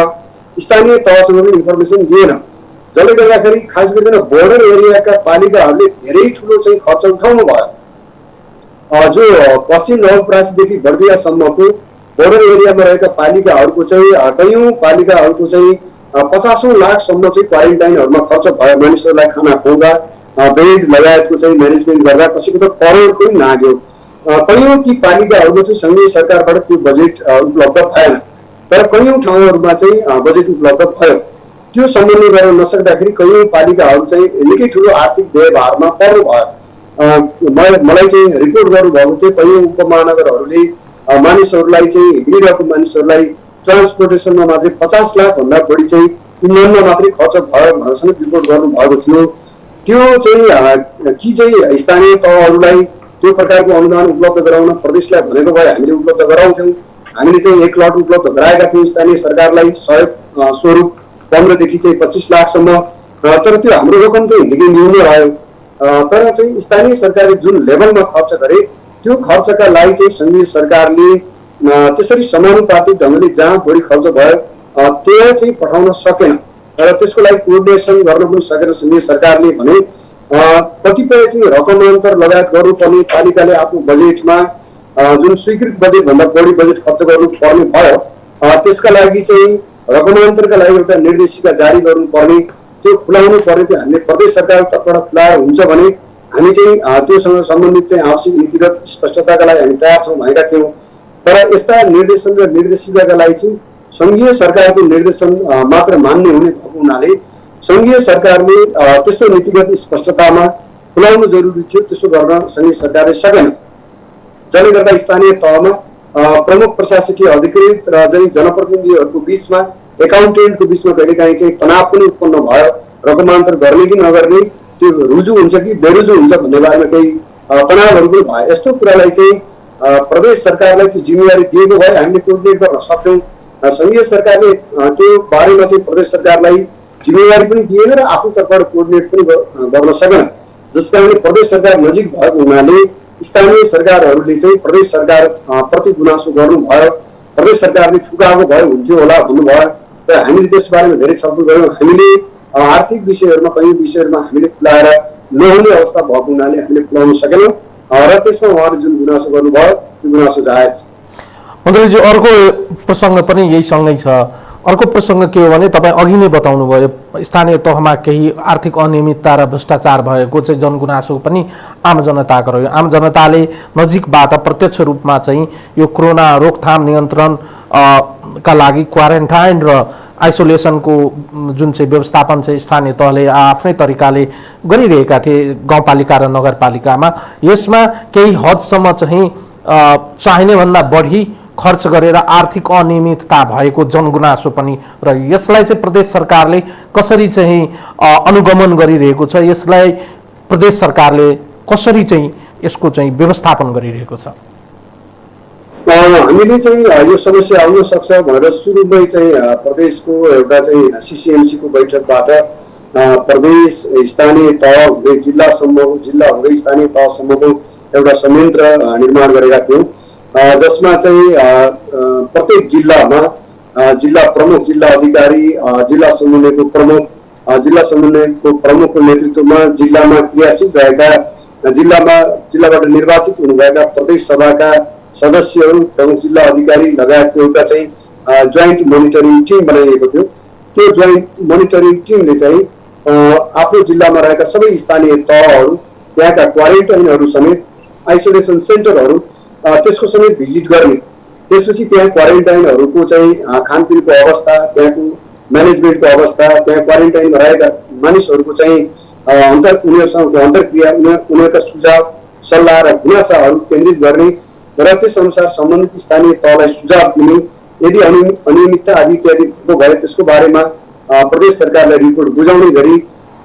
स्थानीय तहसँग पनि इन्फर्मेसन लिएन, जसले गर्दाखेरि खास गरिकन बोर्डर एरियाका पालिकाहरूले धेरै ठुलो चाहिँ खर्च उठाउनु भयो। जो पश्चिम नवलपरासीदेखि बर्दियासम्मको बोर्डर एरियामा रहेका पालिकाहरूको चाहिँ कयौँ पालिकाहरूको चाहिँ 50औं लाखसम्म चाहिँ क्वारेन्टाइनहरूमा खर्च भयो। मानिसहरूलाई खाना खुवाउँदा बेड लगायतको चाहिँ म्यानेजमेन्ट गर्दा कसैको त करोड पनि लाग्यो। कयौँ ती पालिकाहरूमा चाहिँ सङ्घीय सरकारबाट त्यो बजेट उपलब्ध भएन, तर कयौँ ठाउँहरूमा चाहिँ बजेट उपलब्ध भयो। त्यो समन्वय गर्न नसक्दाखेरि कयौँ पालिकाहरू चाहिँ निकै ठुलो आर्थिक व्यवहारमा पर्नु भयो। मलाई चाहिँ रिपोर्ट गर्नुभएको थियो कयौँ उपमहानगरहरूले मानिसहरूलाई चाहिँ हिँडिरहेको मानिसहरूलाई ट्रान्सपोर्टेसनमा मात्रै 50 लाखभन्दा बढी चाहिँ इन्धनमा मात्रै खर्च भयो भनेर समेत रिपोर्ट गर्नुभएको थियो। त्यो चाहिँ कि चाहिँ स्थानीय तहहरूलाई त्यो प्रकारको अनुदान उपलब्ध गराउन प्रदेशलाई भनेको भए हामीले उपलब्ध गराउँथ्यौँ। हामीले चाहिँ 1 लट उपलब्ध गराएका थियौँ स्थानीय सरकारलाई सहयोग स्वरूप 15 देखि चाहिँ 25 लाखसम्म, तर त्यो हाम्रो रकम चाहिँ निकै न्यून रह्यो। तर चाहिँ स्थानीय सरकारले जुन लेभलमा खर्च गरे त्यो खर्चका लागि चाहिँ सङ्घीय सरकारले त्यसरी समानुपातिक ढङ्गले जहाँ बढी खर्च भयो त्यहाँ चाहिँ पठाउन सकेन र त्यसको लागि कोअर्डिनेसन गर्न पनि सकेन सङ्घीय सरकारले भने कतिपय चाहिँ रकमान्तर लगायत गर्नुपर्ने पालिकाले आफ्नो बजेटमा जुन स्वीकृत बजेटभन्दा बढी बजेट खर्च गर्नुपर्ने भयो। त्यसका लागि चाहिँ रकमान्तरका लागि एउटा निर्देशिका जारी गर्नुपर्ने, त्यो खुलाउनु पर्ने थियो। हामीले प्रदेश सरकार तर्फबाट खुलाएर हुन्छ भने हामी चाहिँ त्योसँग सम्बन्धित चाहिँ आवश्यक नीतिगत स्पष्टताका लागि हामी तयार छौँ भनेका थियौँ। तर यस्ता निर्देशन र निर्देशिकाका लागि चाहिँ सङ्घीय सरकारको निर्देशन मात्र मान्ने हुने भएको हुनाले सङ्घीय सरकारले त्यस्तो नीतिगत स्पष्टतामा खुलाउनु जरुरी थियो। त्यसो गर्न सङ्घीय सरकारले सकेन, जसले गर्दा स्थानीय तहमा प्रमुख प्रशासकीय अधिकृत र चाहिँ जनप्रतिनिधिहरूको बिचमा एकाउन्टेन्टको बिचमा कहिलेकाहीँ चाहिँ तनाव पनि उत्पन्न भयो। रकमान्तर गर्ने कि नगर्ने, त्यो रुजु हुन्छ कि बेरुजु हुन्छ भन्ने बारेमा केही तनावहरू पनि भयो। यस्तो कुरालाई चाहिँ प्रदेश सरकारलाई त्यो जिम्मेवारी दिएको भए हामीले कोअर्डिनेट गर्न सक्थ्यौँ। सङ्घीय सरकारले त्यो बारेमा चाहिँ प्रदेश सरकारलाई जिम्मेवारी पनि दिएन र आफ्नो तर्फबाट कोअर्डिनेट पनि गर्न सकेन, जस कारणले प्रदेश सरकार नजिक भएको हुनाले स्थानीय सरकारहरूले चाहिँ प्रदेश सरकार प्रति गुनासो गर्नुभयो। प्रदेश सरकारले फुकाएको भए हुन्थ्यो होला भन्नुभयो र हामीले त्यस बारेमा धेरै छलफल गऱ्यौँ। हामीले आर्थिक विषयहरूमा कयौँ विषयहरूमा हामीले खुलाएर नहुने अवस्था भएको हुनाले हामीले खुलाउन सकेनौँ र त्यसमा उहाँले जुन गुनासो गर्नुभयो त्यो गुनासो जायज। मन्त्रीजी, अर्को प्रसङ्ग पनि यही सँगै छ। अर्को प्रसङ्ग के हो भने तपाईँ अघि नै बताउनु भयो स्थानीय तहमा केही आर्थिक अनियमितता र भ्रष्टाचार भएको चाहिँ जनगुनासो पनि आम जनताको रह्यो। आम जनताले नजिकबाट प्रत्यक्ष रूपमा चाहिँ यो कोरोना रोकथाम नियन्त्रण का लागि क्वारेन्टाइन र आइसोलेसनको जुन चाहिँ व्यवस्थापन चाहिँ स्थानीय तहले आफ्नै तरिकाले गरिरहेका थिए गाउँपालिका र नगरपालिकामा, यसमा केही हदसम्म चाहिँ चाहिने भन्दा बढी खर्च गरेर आर्थिक अनियमितता भएको जनगुनासो पनि र यसलाई चाहिँ प्रदेश सरकारले कसरी चाहिँ अनुगमन गरिरहेको छ, यसलाई प्रदेश सरकारले कसरी चाहिँ यसको चाहिँ व्यवस्थापन गरिरहेको छ? हामीले चाहिँ यो समस्या आउन सक्छ भनेर सुरुमै चाहिँ प्रदेशको एउटा चाहिँ सिसिएमसीको बैठकबाट प्रदेश स्थानीय तह हुँदै जिल्लासम्म, जिल्ला हुँदै स्थानीय तहसम्मको एउटा संयन्त्र निर्माण गरेका थियौँ, जसमा चाहिँ प्रत्येक जिल्लामा जिल्ला प्रमुख, जिल्ला अधिकारी, जिल्ला समन्वयको प्रमुख, जिल्ला समन्वयको प्रमुखको नेतृत्वमा जिल्लामा क्रियाशील रहेका जिल्लाबाट निर्वाचित हुनुभएका प्रदेश सभाका सदस्यहरू, प्रमुख जिल्ला अधिकारी लगायतको एउटा चाहिँ जोइन्ट मोनिटरिङ टिम बनाइएको थियो। त्यो जोइन्ट मोनिटरिङ टिमले चाहिँ आफ्नो जिल्लामा रहेका सबै स्थानीय तहहरू, त्यहाँका क्वारेन्टाइनहरू समेत, आइसोलेसन सेन्टरहरू त्यसको समेत भिजिट गर्ने, त्यसपछि त्यहाँ क्वारेन्टाइनहरूको चाहिँ खानपिनको अवस्था, त्यहाँको म्यानेजमेन्टको अवस्था, त्यहाँ क्वारेन्टाइनमा रहेका मानिसहरूको चाहिँ उनीहरूसँगको अन्तर्क्रिया, उनीहरूका सुझाव सल्लाह र गुनासाहरू केन्द्रित गर्ने र त्यस अनुसार सम्बन्धित स्थानीय तहलाई सुझाव दिने। यदि अनियमितता आदि इत्यादि भए त्यसको बारेमा प्रदेश सरकारलाई रिपोर्ट बुझाउने गरी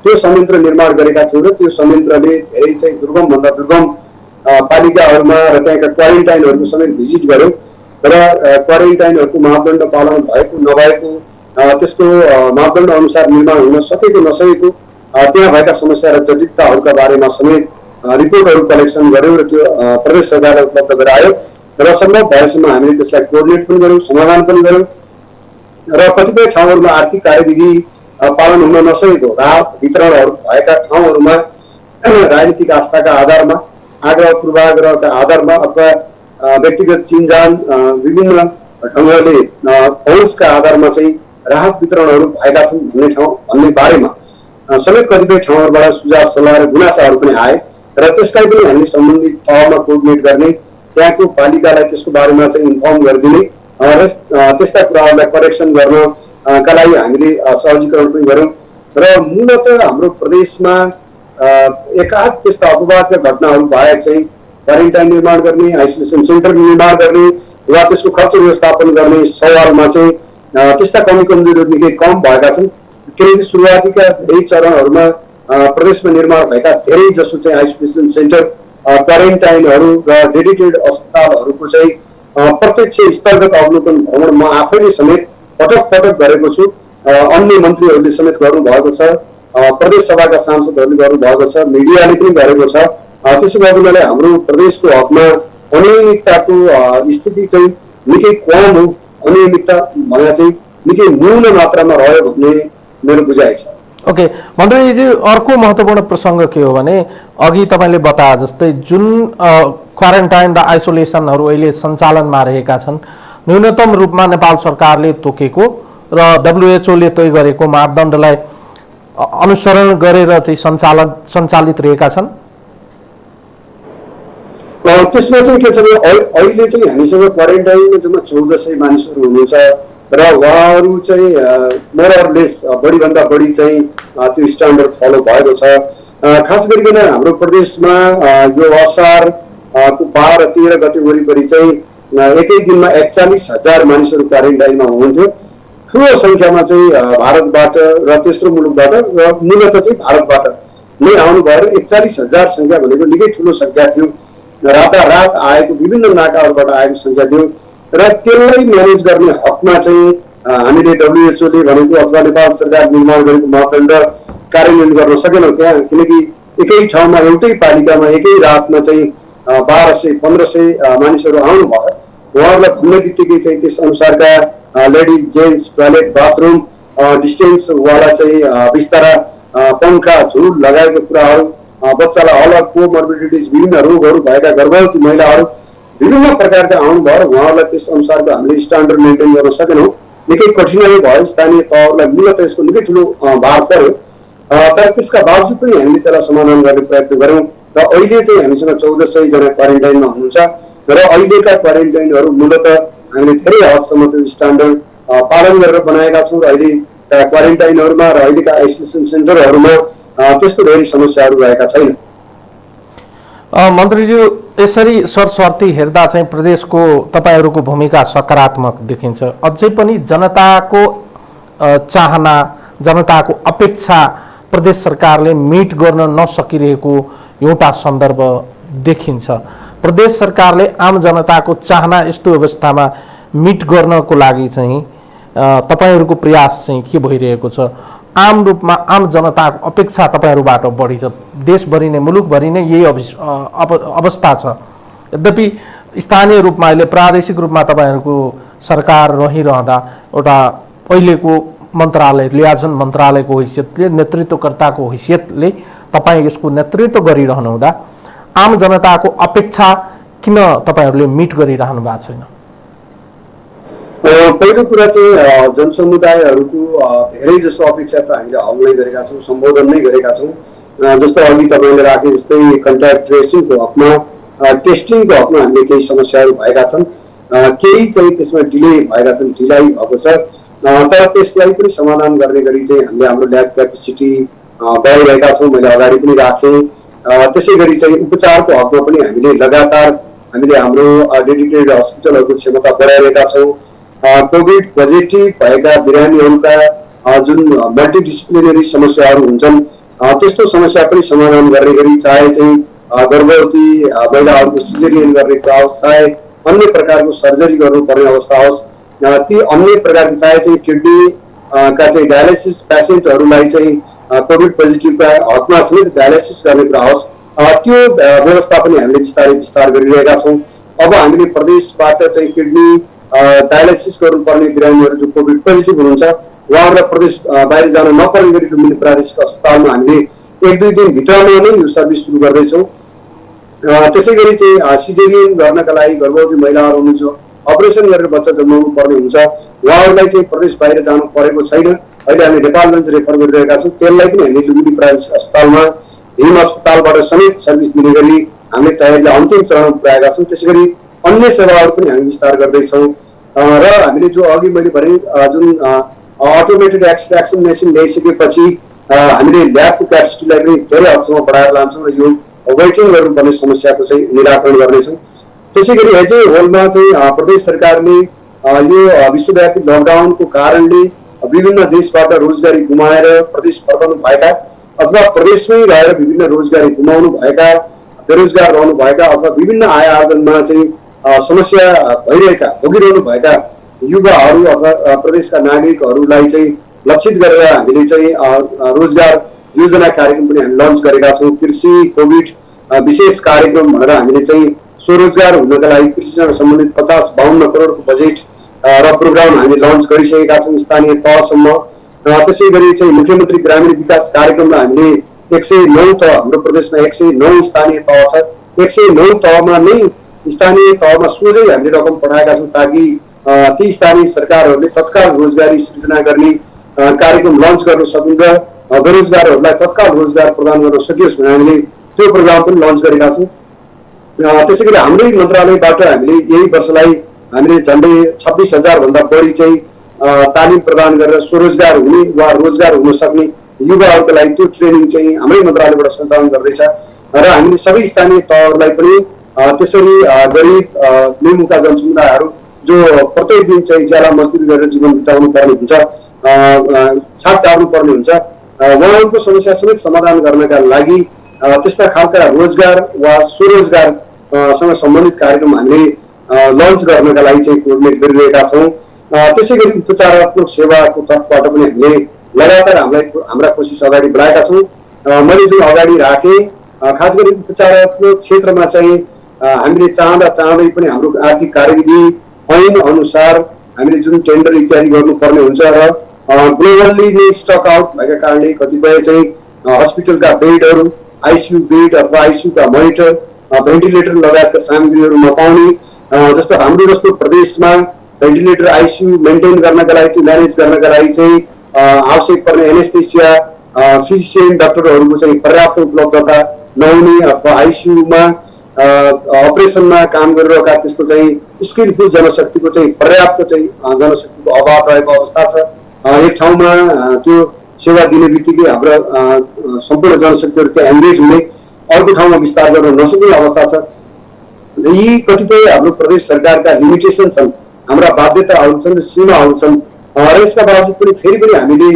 त्यो संयन्त्र निर्माण गरेका थियौँ र त्यो संयन्त्रले धेरै चाहिँ दुर्गमभन्दा दुर्गम पालिकाहरूमा र त्यहाँका क्वारेन्टाइनहरूको समेत भिजिट गर्यो र क्वारेन्टाइनहरूको मापदण्ड पालन भएको नभएको, त्यसको मापदण्ड अनुसार निर्माण हुन सकेको नसकेको, त्यहाँ भएका समस्या र जटिलताहरूका बारेमा समेत रिपोर्टहरू कलेक्सन गर्यौँ र त्यो प्रदेश सरकारलाई उपलब्ध गरायो र सम्भव भएसम्म हामीले त्यसलाई कोअर्डिनेट पनि गऱ्यौँ, समाधान पनि गऱ्यौँ र कतिपय ठाउँहरूमा आर्थिक कार्यविधि पालन हुन नसकेको, राहत वितरणहरू भएका ठाउँहरूमा राजनीतिक आस्थाका आधारमा, आग्रह पूर्वाग्रहका आधारमा अथवा व्यक्तिगत चिन्जान, विभिन्न ढङ्गले पहुँचका आधारमा चाहिँ राहत वितरणहरू भएका छन् भन्ने बारेमा समेत कतिपय ठाउँहरूबाट सुझाव सल्लाह र गुनासाहरू पनि आए र त्यसलाई पनि हामीले सम्बन्धित तहमा कोअर्डिनेट गर्ने, त्यहाँको पालिकालाई त्यसको बारेमा चाहिँ इन्फर्म गरिदिने र त्यस्ता कुराहरूलाई करेक्सन गर्नका लागि हामीले सहजीकरण पनि गऱ्यौँ। र मूलतः हाम्रो प्रदेशमा एकाध त्यस्ता अपवादका घटनाहरू बाहेक चाहिँ क्वारेन्टाइन निर्माण गर्ने, आइसोलेसन सेन्टर निर्माण गर्ने वा त्यसको खर्च व्यवस्थापन गर्ने सवालमा चाहिँ त्यस्ता कमी कमजोरीहरू निकै कम भएका छन्। किनकि सुरुवातीका धेरै चरणहरूमा प्रदेशमा निर्माण भएका धेरै जसो चाहिँ आइसोलेसन सेन्टर, क्वारेन्टाइनहरू र डेडिकेटेड अस्पतालहरूको चाहिँ प्रत्यक्ष स्थलगत अवलोकन भ्रमण म आफैले समेत पटक पटक गरेको छु। अन्य मन्त्रीहरूले समेत गर्नुभएको छ, प्रदेश सभाका सांसदहरूले गर्नुभएको छ, मिडियाले पनि गरेको छ। त्यसो भए हुनाले हाम्रो प्रदेशको हकमा अनियमितताको स्थिति चाहिँ निकै कम हो, अनियमितता भने चाहिँ निकै न्यून मात्रामा रह्यो भन्ने मेरो बुझाइ छ। ओके मन्त्रीजी, अर्को महत्त्वपूर्ण प्रसङ्ग के हो भने अघि तपाईँले बताए जस्तै जुन क्वारेन्टाइन र आइसोलेसनहरू अहिले सञ्चालनमा रहेका छन्, न्यूनतम रूपमा नेपाल सरकारले तोकेको र WHO ले तय गरेको मापदण्डलाई अनुसरण गरेर चाहिँ सञ्चालित रहेका छन्। त्यसमा चाहिँ के छ भने अहिले चाहिँ हामीसँग क्वारेन्टाइनमा जम्मा 1400 मानिसहरू हुनुहुन्छ र उहाँहरू चाहिँ मोरलेस बढीभन्दा बढी चाहिँ त्यो स्ट्यान्डर्ड फलो भएको छ। खास गरिकन हाम्रो प्रदेशमा यो असार को 12 र 13 गते वरिपरि चाहिँ एकै दिनमा 41,000 मानिसहरू क्वारेन्टाइनमा हुनुहुन्थ्यो। ठुलो सङ्ख्यामा चाहिँ भारतबाट र तेस्रो मुलुकबाट र मूलतः चाहिँ भारतबाट नै आउनु भएर 41,000 सङ्ख्या भनेको निकै ठुलो सङ्ख्या थियो। रातारात आएको विभिन्न नाकाहरूबाट आएको सङ्ख्या थियो र त्यसलाई म्यानेज गर्ने हकमा चाहिँ हामीले WHO ले भनेको अथवा नेपाल सरकार निर्माण गरेको मापदण्ड कार्यान्वयन गर्न सकेनौँ त्यहाँ। किनकि एकै ठाउँमा एउटै पालिकामा एकै रातमा चाहिँ 1200-1500 मानिसहरू आउनुभयो। उहाँहरूलाई भन्ने बित्तिकै चाहिँ त्यस अनुसारका लेडिज जेन्ट्स टोयलेट बाथरुम डिस्टेन्सवाला चाहिँ बिस्तारा पङ्खा झुल लगाएको कुराहरू, बच्चालाई अलग कोमर्बिडिटिज विभिन्न रोगहरू भएका गर्भवती महिलाहरू विभिन्न प्रकारका आउनुभयो र उहाँहरूलाई त्यस अनुसारको हामीले स्ट्यान्डर्ड मेन्टेन गर्न सकेनौँ। निकै कठिनाइ भयो, स्थानीय तहहरूलाई मूलतः यसको निकै ठुलो भार पर्यो। तर त्यसका बावजुद पनि हामीले त्यसलाई समाधान गर्ने प्रयत्न गऱ्यौँ र अहिले चाहिँ हामीसँग 1400 जना क्वारेन्टाइनमा हुनुहुन्छ र अहिलेका क्वारेन्टाइनहरू मूलतः हामीले धेरै हदसम्म त्यो स्ट्यान्डर्ड पालन गरेर बनाएका छौँ र अहिलेका क्वारेन्टाइनहरूमा र अहिलेका आइसोलेसन सेन्टरहरूमा त्यस्तो धेरै समस्याहरू रहेका छैन। मन्त्रीज्यू, यसरी सरसर्ती हेर्दा चाहिँ प्रदेशको तपाईँहरूको भूमिका सकारात्मक देखिन्छ। अझै पनि जनताको चाहना, जनताको अपेक्षा प्रदेश सरकारले मिट गर्न नसकिरहेको एउटा सन्दर्भ देखिन्छ। प्रदेश सरकारले आम जनताको चाहना यस्तो अवस्थामा मिट गर्नको लागि चाहिँ तपाईँहरूको प्रयास चाहिँ के भइरहेको छ? आम रूपमा आम जनताको अपेक्षा तपाईँहरूबाट बढी छ। देशभरि नै, मुलुकभरि नै यही अवस्था छ। यद्यपि स्थानीय रूपमा अहिले प्रादेशिक रूपमा तपाईँहरूको सरकार रहिरहँदा एउटा अहिलेको मन्त्रालय लियाजन मन्त्रालयको हैसियतले, नेतृत्वकर्ताको हैसियतले तपाईँ यसको नेतृत्व गरिरहनु हुँदा आम जनताको अपेक्षा किन तपाईँहरूले मिट गरिरहनु भएको छैन? पहिलो कुरा चाहिँ जनसमुदायहरूको धेरै जसो अपेक्षा त हामीले हल नै गरेका छौँ, सम्बोधन नै गरेका छौँ। जस्तो अघि तपाईँले राखे जस्तै कन्ट्याक्ट ट्रेसिङको हकमा, टेस्टिङको हकमा हामीले केही समस्याहरू भएका छन्, केही चाहिँ त्यसमा डिले भएका छन्, ढिलाइ भएको छ। तर त्यसलाई पनि समाधान गर्ने गरी चाहिँ हामीले हाम्रो ल्याब क्यापेसिटी बढाइरहेका छौँ, मैले अगाडि पनि राखेँ। त्यसै गरी चाहिँ उपचारको हकमा पनि हामीले लगातार हामीले हाम्रो डेडिकेटेड हस्पिटलहरूको क्षमता बढाइरहेका छौँ। कोभिड पोजिटिभ भएका बिरामीहरूका जुन मल्टिडिसिप्लिनरी समस्याहरू हुन्छन् त्यस्तो समस्या पनि समाधान गर्ने गरी, चाहे चाहिँ गर्भवती महिलाहरूको सिजेरियन गर्ने कुरा होस्, चाहे अन्य प्रकारको सर्जरी गर्नुपर्ने अवस्था होस्, ती अन्य प्रकारको चाहे चाहिँ किडनी का चाहिँ डायलिसिस पेसेन्टहरूलाई चाहिँ कोभिड पोजिटिभका हकमा समेत डायलिसिस गर्ने कुरा होस्, त्यो व्यवस्था पनि हामीले बिस्तारै विस्तार गरिरहेका छौँ। अब हामीले प्रदेशबाट चाहिँ किडनी डायलिसिस गर्नुपर्ने बिरामीहरू जो कोभिड पोजिटिभ हुनुहुन्छ उहाँहरूलाई प्रदेश बाहिर जान नपर्ने गरी लुम्बिनी प्रादेशिक अस्पतालमा हामीले 1-2 दिनभित्रमा नै यो सर्भिस सुरु गर्दैछौँ। त्यसै गरी चाहिँ सिजेरियन गर्नका लागि गर्भवती महिलाहरू हुनुहुन्छ अपरेसन गरेर बच्चा जन्माउनु पर्ने हुन्छ। उहाँहरूलाई चाहिँ प्रदेश बाहिर जानु परेको छैन। अहिले हामी नेपालगञ्ज रेफर गरिरहेका छौँ। त्यसलाई पनि हामी लुम्बिनी प्रादेशिक अस्पतालमा हिम अस्पतालबाट समेत सर्भिस दिने गरी हामीले तयारीलाई अन्तिम चरणमा पुर्याएका छौँ। त्यसै गरी अन्य सेवाहरू पनि हामी विस्तार गर्दैछौँ र हामीले जो अघि मैले भने जुन अटोमेटेड एक्सट्र्याक्सन मेसिन ल्याइसकेपछि हामीले ल्याबको क्यापेसिटीलाई पनि धेरै हदसम्म बढाएर लान्छौँ र यो वेटिङ गर्नुपर्ने समस्याको चाहिँ निराकरण गर्नेछौँ। त्यसै गरी एज ए होलमा चाहिँ प्रदेश सरकारले यो विश्वव्यापी लकडाउनको कारणले विभिन्न देशबाट रोजगारी गुमाएर प्रदेश फर्कनु भएका अथवा प्रदेशमै रहेर विभिन्न रोजगारी गुमाउनु भएका, बेरोजगार रहनु भएका अथवा विभिन्न आय आर्जनमा चाहिँ समस्या भोगिरहनु भएका युवाहरू अथवा प्रदेशका नागरिकहरूलाई चाहिँ लक्षित गरेर हामीले चाहिँ रोजगार योजना कार्यक्रम पनि हामी लन्च गरेका छौँ। कृषि कोभिड विशेष कार्यक्रम भनेर हामीले चाहिँ स्वरोजगार हुनका लागि कृषिसँग सम्बन्धित 50-52 करोडको बजेट र प्रोग्राम हामी लन्च गरिसकेका छौँ स्थानीय तहसम्म। त्यसै गरी चाहिँ मुख्यमन्त्री ग्रामीण विकास कार्यक्रममा हामीले 109 तह, हाम्रो प्रदेशमा 109 स्थानीय तह छ। 109 तहमा नै स्थानीय तहमा सोझै हामीले रकम पठाएका छौँ ताकि ती स्थानीय सरकारहरूले तत्काल रोजगारी सृजना गर्ने कार्यक्रम लन्च गर्न सकुन् र बेरोजगारहरूलाई तत्काल रोजगार प्रदान गर्न सकियोस् भने हामीले त्यो प्रोग्राम पनि लन्च गरेका छौँ। त्यसै गरी हाम्रै मन्त्रालयबाट हामीले यही वर्षलाई हामीले झन्डै 26,000 भन्दा बढी चाहिँ तालिम प्रदान गरेर स्वरोजगार हुने वा रोजगार हुन सक्ने युवाहरूको लागि त्यो ट्रेनिङ चाहिँ हाम्रै मन्त्रालयबाट सञ्चालन गर्दैछ र हामीले सबै स्थानीय तहहरूलाई पनि त्यसरी गरिब निमुखा जनसमुदायहरू जो प्रत्येक दिन चाहिँ ज्याला मजदुरी गरेर जीवन बिताउनु पर्ने हुन्छ, छाप टार्नु पर्ने हुन्छ, उहाँहरूको समस्या समेत समाधान गर्नका लागि त्यस्ता खालका रोजगार वा स्वरोजगारसँग सम्बन्धित कार्यक्रम हामीले लन्च गर्नका लागि चाहिँ कोअर्डिनेट गरिरहेका छौँ। त्यसै गरी उपचारात्मक सेवाको तर्फबाट पनि हामीले लगातार हाम्रा कोसिस अगाडि बढाएका छौँ। मैले जुन अगाडि राखेँ खास गरी उपचारात्मक क्षेत्रमा चाहिँ हामीले चाहँदै पनि हाम्रो आर्थिक कार्यविधि ऐन अनुसार हामीले जुन टेन्डर इत्यादि गर्नुपर्ने हुन्छ र ग्लोबल्ली नै स्टक आउट भएका कारणले कतिपय चाहिँ हस्पिटलका बेडहरू, आइसियु बेड अथवा आइसियुका मोनिटर, भेन्टिलेटर लगायतका सामग्रीहरू नपाउने, जस्तो हाम्रो जस्तो प्रदेशमा भेन्टिलेटर आइसियु मेन्टेन गर्नका लागि, त्यो म्यानेज गर्नका लागि चाहिँ आवश्यक पर्ने एनेस्थेसिया फिजिसियन डाक्टरहरूको चाहिँ पर्याप्त उपलब्धता नहुने अथवा आइसियुमा अपरेसनमा काम गरिरहेका त्यस्तो चाहिँ स्किलफुल जनशक्तिको चाहिँ पर्याप्त चाहिँ जनशक्तिको अभाव रहेको अवस्था छ। एक ठाउँमा त्यो सेवा दिने बित्तिकै हाम्रो सम्पूर्ण जनशक्तिहरू त्यहाँ एङ्गेज हुने, अर्को ठाउँमा विस्तार गर्न नसक्ने अवस्था छ। यी कतिपय हाम्रो प्रदेश सरकारका लिमिटेसन छन्, हाम्रा बाध्यताहरू छन्, सीमाहरू छन् र यसका बावजुद पनि फेरि पनि हामीले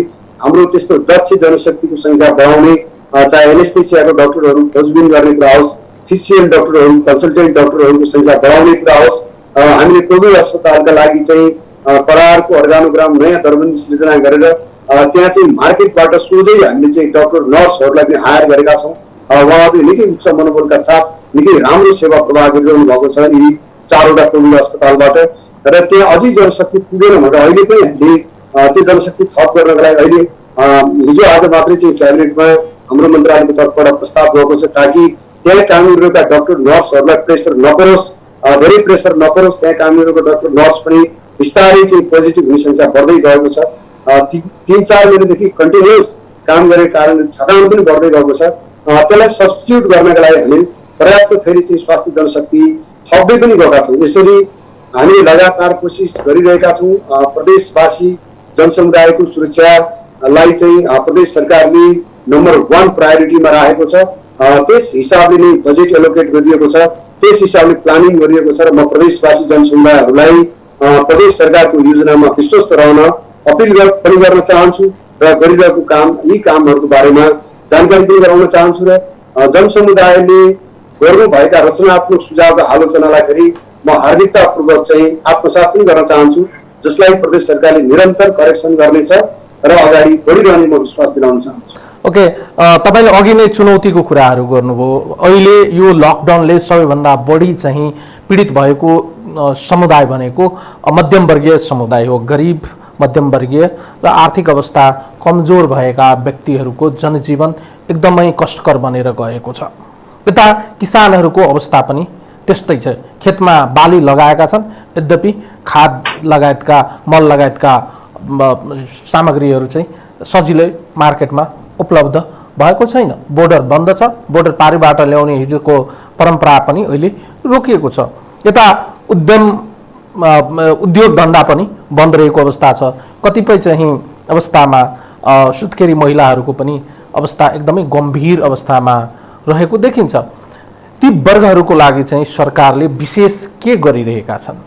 हाम्रो त्यस्तो दक्ष जनशक्तिको सङ्ख्या बढाउने, चाहे एनेस्थेसियाको डाक्टरहरू खोजबिन गर्ने कुरा होस्, फिजिसियन डाक्टरहरू, कन्सल्टेन्ट डाक्टरहरूको सङ्ख्या बढाउने कुरा होस्, हामीले कोभिड अस्पतालका लागि चाहिँ करारको अर्गानोग्राम नयाँ दरबन्दी सृजना गरेर त्यहाँ चाहिँ मार्केटबाट सोझै हामीले चाहिँ डाक्टर नर्सहरूलाई पनि हायर गरेका छौँ। उहाँहरूले निकै उच्च मनोबलका साथ निकै राम्रो सेवा प्रवाह गरिरहनु भएको छ यी 4वटा कोभिड अस्पतालबाट र त्यहाँ अझै जनशक्ति पुगेन भनेर अहिले पनि हामीले त्यो जनशक्ति थप गर्नका लागि अहिले हिजो आज मात्रै चाहिँ क्याबिनेटमा हाम्रो मन्त्रालयको तर्फबाट प्रस्ताव गएको छ ताकि त्यहाँ काम गरिरहेका डाक्टर नर्सहरूलाई प्रेसर नपरोस्, धेरै प्रेसर नपरोस्। त्यहाँ काम गरिरहेको डाक्टर नर्स पनि बिस्तारै चाहिँ पोजिटिभ हुने सङ्ख्या बढ्दै गएको छ। 3-4 महिनादेखि कन्टिन्युस काम गरेको कारणले थकान पनि बढ्दै गएको छ। त्यसलाई सब्स्टिट्युट गर्नका लागि हामी पर्याप्त फेरि चाहिँ स्वास्थ्य जनशक्ति थप्दै पनि गएका छौँ। यसरी हामी लगातार कोसिस गरिरहेका छौँ। प्रदेशवासी जनसमुदायको सुरक्षालाई चाहिँ प्रदेश सरकारले नम्बर 1 प्रायोरिटीमा राखेको छ। त्यस हिसाबले नै बजेट एलोकेट गरिएको छ, त्यस हिसाबले प्लानिङ गरिएको छ र म प्रदेशवासी जनसमुदायहरूलाई प्रदेश सरकारको योजनामा विश्वस्त रहन अपिल पनि गर्न चाहन्छु र गरिरहेको काम यी कामहरूको बारेमा जानकारी पनि गराउन चाहन्छु र जनसमुदायले गर्नुभएका रचनात्मक सुझावको आलोचनालाई फेरि म हार्दिकतापूर्वक चाहिँ आत्मसात पनि गर्न चाहन्छु, जसलाई प्रदेश सरकारले निरन्तर करेक्सन गर्नेछ र अगाडि बढिरहने म विश्वास दिलाउन चाहन्छु। ओके, तपाईँले अघि नै चुनौतीको कुराहरू गर्नुभयो। अहिले यो लकडाउनले सबैभन्दा बढी चाहिँ पीडित भएको समुदाय भनेको मध्यमवर्गीय समुदाय हो। गरिब, मध्यमवर्गीय र आर्थिक अवस्था कमजोर भएका व्यक्तिहरूको जनजीवन एकदमै कष्टकर बनेर गएको छ। यता किसानहरूको अवस्था पनि त्यस्तै छ। खेतमा बाली लगाएका छन्, यद्यपि खाद लगायतका मल लगायतका सामग्रीहरू चाहिँ सजिलै मार्केटमा उपलब्ध भएको छैन। बोर्डर बन्द छ, बोर्डर पारिबाट ल्याउने हिजोको परम्परा पनि अहिले रोकिएको छ। यता उद्योग धन्दा पनि बन्द रहेको अवस्था छ। कतिपय चाहिँ अवस्थामा सुत्केरी महिलाहरूको पनि अवस्था एकदमै गम्भीर अवस्थामा रहेको देखिन्छ। ती वर्गहरूको लागि चाहिँ सरकारले विशेष के गरिरहेका छन्?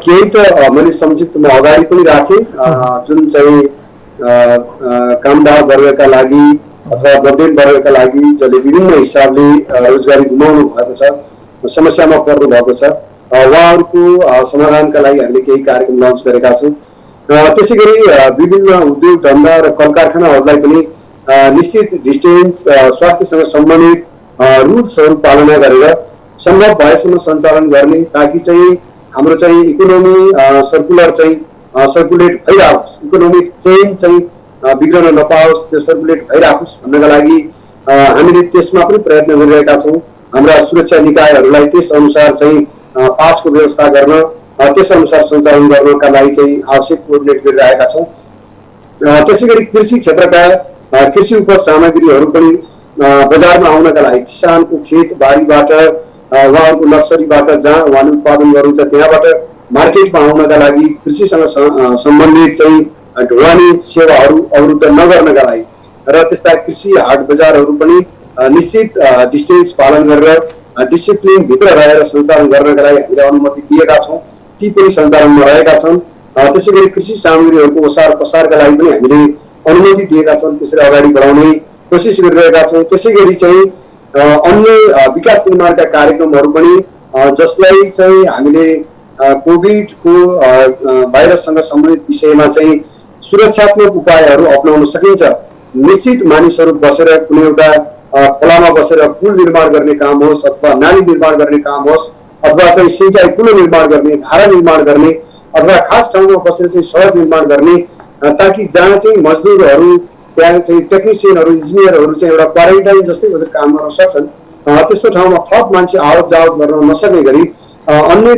केही त मैले संक्षिप्तमा अगाडि पनि राखेँ, जुन चाहिँ कामदार वर्गका लागि अथवा मध्यम वर्गका लागि जसले विभिन्न हिसाबले रोजगारी गुमाउनु भएको छ, समस्यामा पर्नु भएको छ, उहाँहरूको समाधानका लागि हामीले केही कार्यक्रम लन्च गरेका छौँ। त्यसै गरी विभिन्न उद्योग धन्दा र कल कारखानाहरूलाई पनि निश्चित डिस्टेन्स स्वास्थ्यसँग सम्बन्धित रुल्सहरू पालना गरेर सम्भव भएसम्म सञ्चालन गर्ने, ताकि चाहिँ हाम्रो चाहिँ इकोनोमी सर्कुलेट भइरहोस्, इकोनोमिक चेन चाहिँ बिग्रन नपाओस्, त्यो सर्कुलेट भइरहोस् भन्नका लागि हामीले त्यसमा पनि प्रयत्न गरिरहेका छौँ। हाम्रा सुरक्षा निकायहरूलाई त्यस अनुसार चाहिँ पासको व्यवस्था गर्न, त्यस अनुसार सञ्चालन गर्नका लागि चाहिँ आवश्यक कोअर्डिनेट गरिरहेका छौँ। त्यसै गरी कृषि क्षेत्रका कृषि उपज सामग्रीहरू पनि बजारमा आउनका लागि किसानको खेत बारीबाट, उहाँहरूको नर्सरीबाट जहाँ उहाँले उत्पादन गर्नुहुन्छ त्यहाँबाट मार्केटमा आउनका लागि कृषिसँग सम्बन्धित चाहिँ ढुवानी सेवाहरू अवरुद्ध नगर्नका लागि र त्यस्ता कृषि हाट बजारहरू पनि निश्चित डिस्टेन्स पालन गरेर डिसिप्लिन भित्र रहेर सञ्चालन गर्नका लागि हामीले अनुमति दिएका छौँ। ती पनि सञ्चालनमा रहेका छन्। त्यसै गरी कृषि सामग्रीहरूको ओसार पसारका लागि पनि हामीले अनुमति दिएका छौँ। त्यसरी अगाडि बढाउने कोसिस गरिरहेका छौँ। त्यसै गरी चाहिँ अन्य विकास निर्माणका कार्यक्रमहरू पनि जसलाई चाहिँ हामीले कोभिडको भाइरससँग सम्बन्धित विषयमा चाहिँ सुरक्षात्मक उपायहरू अप्नाउन सकिन्छ। निश्चित मानिसहरू बसेर कुनै एउटा खोलामा बसेर पुल निर्माण गर्ने काम होस् अथवा नाली निर्माण गर्ने काम होस् अथवा चाहिँ सिंचाइ पुल निर्माण गर्ने, धारा निर्माण गर्ने अथवा खास ठाउँमा बसेर चाहिँ सडक निर्माण गर्ने, ताकि जहाँ चाहिँ मजदुरहरू त्यहाँ चाहिँ टेक्निसियनहरू इन्जिनियरहरू चाहिँ एउटा क्वारेन्टाइन जस्तै काम गर्न सक्छन्, त्यस्तो ठाउँमा थप मान्छे आवत जावत गर्न नसक्ने गरी, अन्य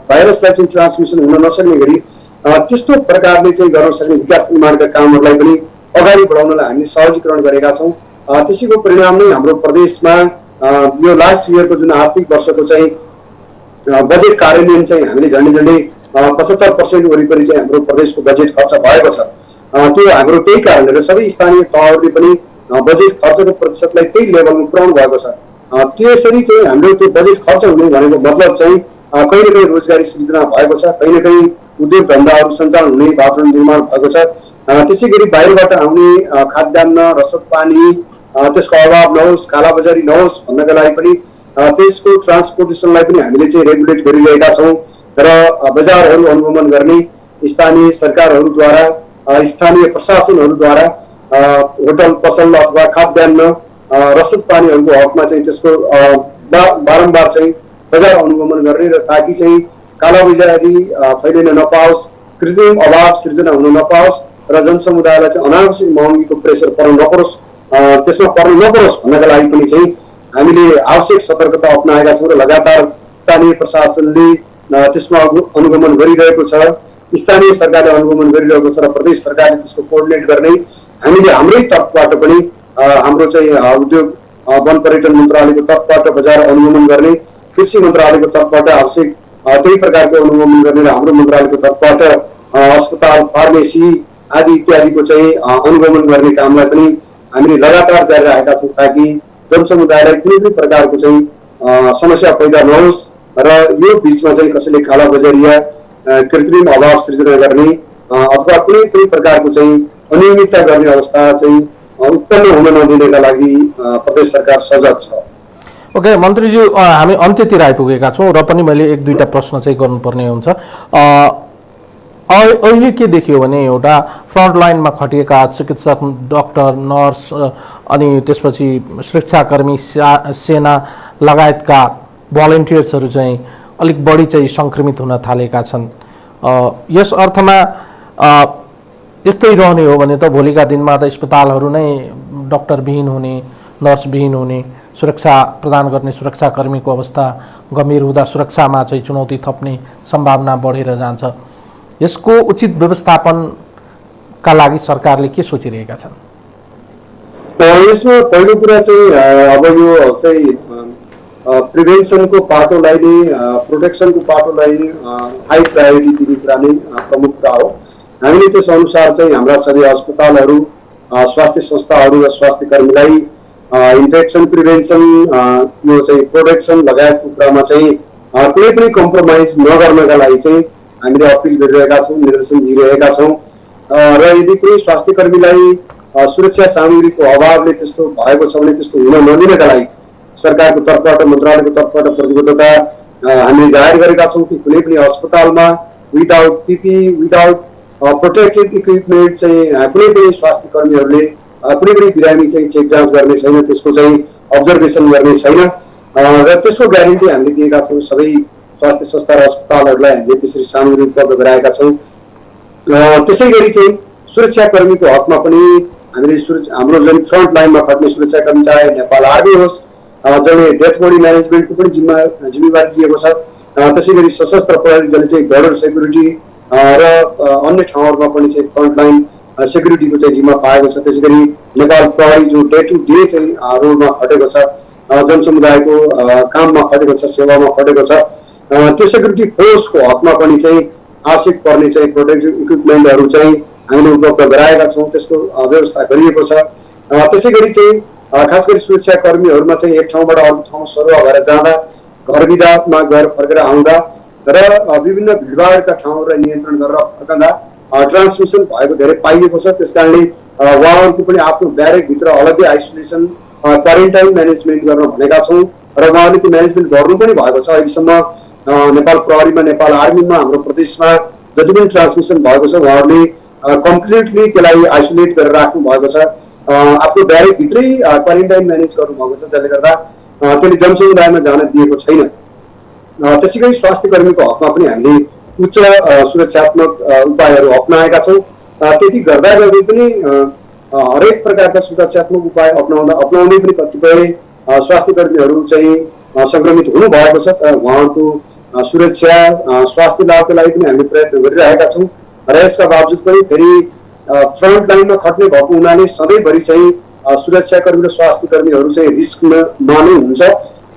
भाइरसलाई चाहिँ ट्रान्समिसन हुन नसक्ने गरी त्यस्तो प्रकारले चाहिँ गर्न सक्ने विकास निर्माणका कामहरूलाई पनि अगाडि बढाउनलाई हामीले सहजीकरण गरेका छौँ। त्यसैको परिणाम नै हाम्रो प्रदेशमा यो लास्ट इयरको जुन आर्थिक वर्षको चाहिँ बजेट कार्यान्वयन चाहिँ हामीले झन्डै 75% वरिपरि चाहिँ हाम्रो प्रदेशको बजेट खर्च भएको छ। त्यो हाम्रो त्यही कारणले सबै स्थानीय तहहरूले पनि बजेट खर्चको प्रतिशतलाई त्यही लेभलमा पुर्याउनु भएको छ। त्यसरी चाहिँ हाम्रो त्यो बजेट खर्च हुने भनेको मतलब चाहिँ कहीँ न कहीँ रोजगारी सृजना भएको छ, कहीँ न कहीँ उद्योग धन्दाहरू सञ्चालन हुने वातावरण निर्माण भएको छ। त्यसै गरी बाहिरबाट आउने खाद्यान्न, रसद पानी त्यसको अभाव नहोस्, कालाबजारी नहोस् भन्नका लागि पनि त्यसको ट्रान्सपोर्टेसनलाई पनि हामीले चाहिँ रेगुलेट गरिरहेका छौँ र बजारहरू अनुगमन गर्ने स्थानीय सरकारहरूद्वारा, स्थानीय प्रशासनहरूद्वारा होटल पसल अथवा खाद्यान्न, रसद पानीहरूको हकमा चाहिँ त्यसको बारम्बार चाहिँ बजार अनुगमन गर्ने र ताकि चाहिँ कालाबजारी फैलिन नपाओस्, कृत्रिम अभाव सृजना हुन नपाओस् र जनसमुदायलाई चाहिँ अनावश्यक महँगीको प्रेसर पर्न नपरोस्, त्यसमा पर्न नपरोस् भन्नका लागि पनि चाहिँ हामीले आवश्यक सतर्कता अप्नाएका छौँ र लगातार स्थानीय प्रशासनले त्यसमा अनुगमन गरिरहेको छ, स्थानीय सरकारले अनुगमन गरिरहेको छ र प्रदेश सरकारले त्यसको कोअर्डिनेट गर्ने हामीले हाम्रै तर्फबाट पनि हाम्रो चाहिँ उद्योग वन पर्यटन मन्त्रालयको तर्फबाट बजार अनुगमन गर्ने, कृषि मन्त्रालयको तर्फबाट आवश्यक त्यही प्रकारको अनुगमन गर्ने र हाम्रो मन्त्रालयको तर्फबाट अस्पताल, फार्मेसी आदि इत्यादिको चाहिँ अनुगमन गर्ने कामलाई पनि हामीले लगातार जारी राखेका छौँ, ताकि जनसमुदायलाई कुनै पनि प्रकारको चाहिँ समस्या पैदा नहोस् र यो बिचमा चाहिँ कसैले कालाबजारिया, कृत्रिम अभाव सृजना गर्ने अथवा कुनै पनि प्रकारको चाहिँ अनियमितता गर्ने अवस्था चाहिँ उत्पन्न हुन नदिनका लागि प्रदेश सरकार सजग छ। ओके मन्त्रीज्यू, हामी अन्त्यतिर आइपुगेका छौँ र पनि मैले एक दुईवटा प्रश्न चाहिँ गर्नुपर्ने हुन्छ। अहिले के देखियो भने एउटा फ्रन्ट लाइनमा खटिएका चिकित्सक, डाक्टर, नर्स अनि त्यसपछि सुरक्षाकर्मी, सेना लगायतका भलन्टियर्सहरू चाहिँ अलिक बढी चाहिँ सङ्क्रमित हुन थालेका छन्। यस अर्थमा यस्तै रहने हो भने त भोलिका दिनमा त अस्पतालहरू नै डाक्टरविहीन हुने, नर्सविहीन हुने, सुरक्षा प्रदान गर्ने सुरक्षाकर्मीको अवस्था गम्भीर हुँदा सुरक्षामा चाहिँ चुनौती थप्ने सम्भावना बढेर जान्छ। यसको उचित व्यवस्थापनका लागि सरकारले के सोचिरहेका छन्? यसमा पहिलो कुरा चाहिँ अब यो चाहिँ प्रिभेन्सनको पाटोलाई नै प्रोटेक्सनको पाटोलाई हाई प्रायोरिटी दिने कुरा नै प्रमुख कुरा हो। हामीले त्यस अनुसार चाहिँ हाम्रा सबै अस्पतालहरू स्वास्थ्य संस्थाहरू र स्वास्थ्य कर्मीलाई इन्फेक्सन प्रिभेन्सन यो चाहिँ प्रोटेक्सन लगायतको कुरामा चाहिँ कुनै पनि कम्प्रोमाइज नगर्नका लागि चाहिँ हामीले अपिल गरिरहेका छौँ, निर्देशन दिइरहेका छौँ। र यदि कुनै स्वास्थ्य कर्मीलाई सुरक्षा सामग्रीको अभावले त्यस्तो भएको छ भने त्यस्तो हुन नदिनका लागि सरकारको तर्फबाट मन्त्रालयको तर्फबाट प्रतिबद्धता हामीले जाहेर गरेका छौँ कि कुनै पनि अस्पतालमा without PP without protective equipment चाहिँ कुनै पनि स्वास्थ्य कर्मीहरूले कुनै पनि बिरामी चाहिँ चेक जाँच गर्ने छैन, त्यसको चाहिँ अब्जर्भेसन गर्ने छैन र त्यसको ग्यारेन्टी हामीले दिएका छौँ। सबै स्वास्थ्य संस्था र अस्पतालहरूलाई हामीले त्यसरी सामग्री उपलब्ध गराएका छौँ। त्यसै गरी चाहिँ सुरक्षाकर्मीको हकमा पनि हामीले हाम्रो जुन फ्रन्ट लाइनमा खट्ने सुरक्षाकर्मी चाहे नेपाल आर्मी होस् जसले डेथ बडी म्यानेजमेन्टको पनि जिम्मेवारी लिएको छ, त्यसै गरी सशस्त्र प्रहरी जसले चाहिँ बोर्डर सेक्युरिटी र अन्य ठाउँहरूमा पनि चाहिँ फ्रन्ट लाइन सेक्युरिटीको चाहिँ जिम्मा पाएको छ। त्यसै गरी नेपाल प्रहरी जो डे टु डे चाहिँ रोडमा खटेको छ, जनसमुदायको काममा खटेको छ, सेवामा खटेको छ, त्यो सेक्युरिटी फोर्सको हकमा पनि चाहिँ आवश्यक पर्ने चाहिँ प्रोटेक्टिभ इक्विपमेन्टहरू चाहिँ हामीले उपलब्ध गराएका छौँ। त्यसको व्यवस्था गरिएको छ। त्यसै गरी चाहिँ खास गरी सुरक्षा कर्मीहरूमा चाहिँ एक ठाउँबाट अर्को ठाउँ सरुवा भएर जाँदा, घर विदामा गएर फर्केर आउँदा र विभिन्न भिडभाडका ठाउँहरूलाई नियन्त्रण गरेर फर्कँदा ट्रान्समिसन भएको धेरै पाइएको छ। त्यस कारणले उहाँहरूको पनि आफ्नो ब्यारेकभित्र अलग्गै आइसोलेसन क्वारेन्टाइन म्यानेजमेन्ट गर्न भनेका छौँ र उहाँले त्यो म्यानेजमेन्ट गर्नु पनि भएको छ। अहिलेसम्म नेपाल प्रहरीमा, नेपाल आर्मीमा, हाम्रो प्रदेशमा जति पनि ट्रान्समिसन भएको छ उहाँहरूले कम्प्लिटली त्यसलाई आइसोलेट गरेर राख्नु भएको छ। आफ्नो ब्यारेकभित्रै क्वारेन्टाइन म्यानेज गर्नुभएको छ, जसले गर्दा त्यसले जनसमुदायमा जान दिएको छैन। त्यसै गरी स्वास्थ्य कर्मीको हकमा पनि हामीले उच्च सुरक्षात्मक उपायहरू अप्नाएका छौँ। त्यति गर्दा गर्दै पनि हरेक प्रकारका सुरक्षात्मक उपाय अप्नाउँदै पनि कतिपय स्वास्थ्य कर्मीहरू चाहिँ सङ्क्रमित हुनुभएको छ। तर उहाँहरूको सुरक्षा स्वास्थ्य लाभको लागि पनि हामीले प्रयत्न गरिरहेका छौँ र यसका बावजुद पनि फेरि फ्रन्ट लाइनमा खट्ने भएको हुनाले सधैँभरि चाहिँ सुरक्षाकर्मी र स्वास्थ्य कर्मीहरू चाहिँ रिस्कमा नै हुन्छ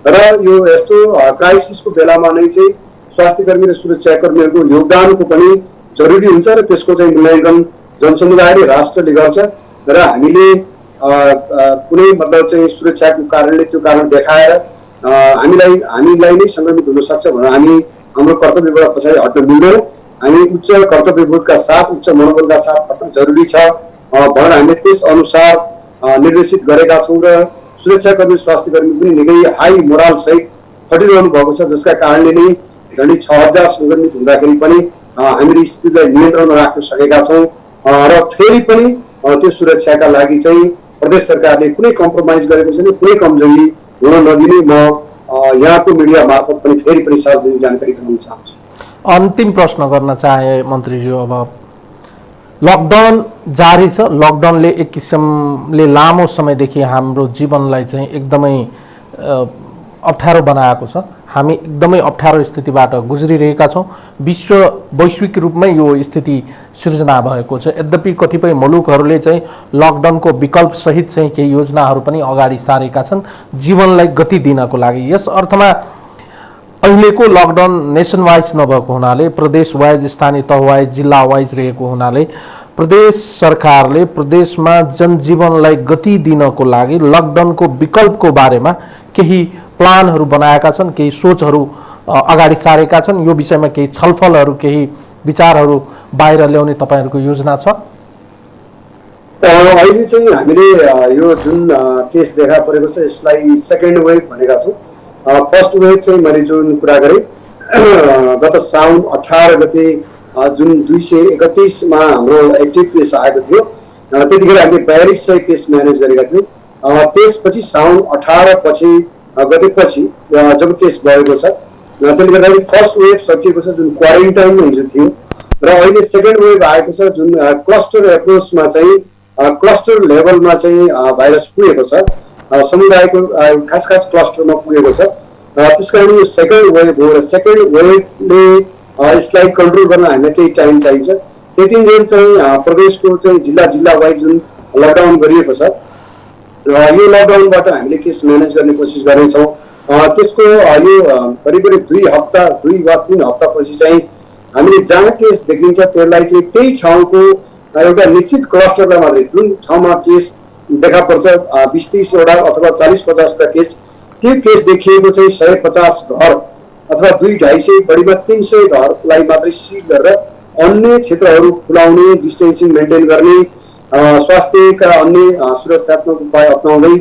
र यो यस्तो क्राइसिसको बेलामा नै चाहिँ स्वास्थ्य कर्मी र सुरक्षाकर्मीहरूको योगदानको पनि जरुरी हुन्छ र त्यसको चाहिँ मूल्याङ्कन जनसमुदायले राष्ट्रले गर्छ र हामीले कुनै मतलब चाहिँ सुरक्षाको कारणले त्यो कारण देखाएर हामीलाई नै सङ्क्रमित हुन सक्छ भनेर हामी हाम्रो कर्तव्यबाट पछाडि हट्न मिल्दैन। हामी उच्च कर्तव्यबोधका साथ, उच्च मनोबलका साथ हट्न जरुरी छ भनेर हामीले त्यस अनुसार निर्देशित गरेका छौँ र सुरक्षाकर्मी स्वास्थ्य कर्मी पनि निकै हाई मोरल सहित खटिरहनु भएको छ, जसका कारणले नै झन्डै 6000 सङ्क्रमित हुँदाखेरि पनि हामीले स्थितिलाई नियन्त्रणमा राख्न सकेका छौँ र फेरि पनि त्यो सुरक्षाका लागि चाहिँ प्रदेश सरकारले कुनै कम्प्रोमाइज गरेको छैन, कुनै कमजोरी हुन नदिने म यहाँको मिडिया मार्फत पनि फेरि पनि सार्वजनिक जानकारी गराउन चाहन्छु। अन्तिम प्रश्न गर्न चाहे मन्त्रीज्यू, अब लकडाउन जारी छ। लकडाउनले एक किसिमले लामो समयदेखि हाम्रो जीवनलाई चाहिँ एकदमै अप्ठ्यारो बनाएको छ। हामी एकदमै अप्ठ्यारो स्थितिबाट गुज्रिरहेका छौँ। वैश्विक रूपमै यो स्थिति सिर्जना भएको छ। यद्यपि कतिपय मुलुकहरूले चाहिँ लकडाउनको विकल्प सहित चाहिँ केही योजनाहरू पनि अगाडि सारेका छन् जीवनलाई गति दिनको लागि। यस अर्थमा अहिलेको लकडाउन नेसन वाइज नभएको हुनाले, प्रदेश वाइज, स्थानीय तह वाइज, जिल्ला वाइज रहेको हुनाले प्रदेश सरकारले प्रदेशमा जनजीवनलाई गति दिनको लागि लकडाउनको विकल्पको बारेमा केही प्लानहरू बनाएका छन्, केही सोचहरू अगाडि सारेका छन्। यो विषयमा केही छलफलहरू, केही विचारहरू बाहिर ल्याउने तपाईँहरूको योजना छ? अहिले चाहिँ हामीले यो जुन केस देखा परेको छ यसलाई सेकेन्ड वेभ भनेका छौँ। फर्स्ट वेभ चाहिँ मैले जुन कुरा गरेँ गत साउन 18 गते जुन 231 मा हाम्रो एक्टिभ केस आएको थियो, त्यतिखेर हामीले 4200 केस म्यानेज गरेका थियौँ। त्यसपछि साउन 18 गतेपछि जब केस बढेको छ, त्यसले गर्दाखेरि फर्स्ट वेभ सकिएको छ जुन क्वारेन्टाइनमा हिजो थियो र अहिले सेकेन्ड वेभ आएको छ जुन क्लस्टर एप्रोचमा चाहिँ क्लस्टर लेभलमा चाहिँ भाइरस पुगेको छ, समुदायको खास क्लस्टरमा पुगेको छ त्यस कारण यो सेकेन्ड वेभ हो र सेकेन्ड वेभले यसलाई कन्ट्रोल गर्न हामीलाई केही टाइम चाहिन्छ। त्यतिन्जेल चाहिँ प्रदेशको चाहिँ जिल्ला वाइज जुन लकडाउन गरिएको छ यो लकडाउनबाट हामीले केस म्यानेज गर्ने कोसिस गर्नेछौँ। त्यसको यो करिब 2 हप्ता 2 वा 3 हप्तापछि चाहिँ हामीले जहाँ केस देखिन्छ त्यसलाई चाहिँ त्यही ठाउँको एउटा निश्चित क्लस्टरलाई मात्रै जुन ठाउँमा केस देखा पर्छ 20-30 वटा अथवा 40-50 वटा केस, त्यो केस देखिएको चाहिँ 150 घर अथवा 200-250 बढीमा 300 घरलाई मात्रै सिल गरेर अन्य क्षेत्रहरू खुलाउने, डिस्टेन्सिङ मेन्टेन गर्ने, स्वास्थ्यका अन्य सुरक्षात्मक उपाय अपनाउँदै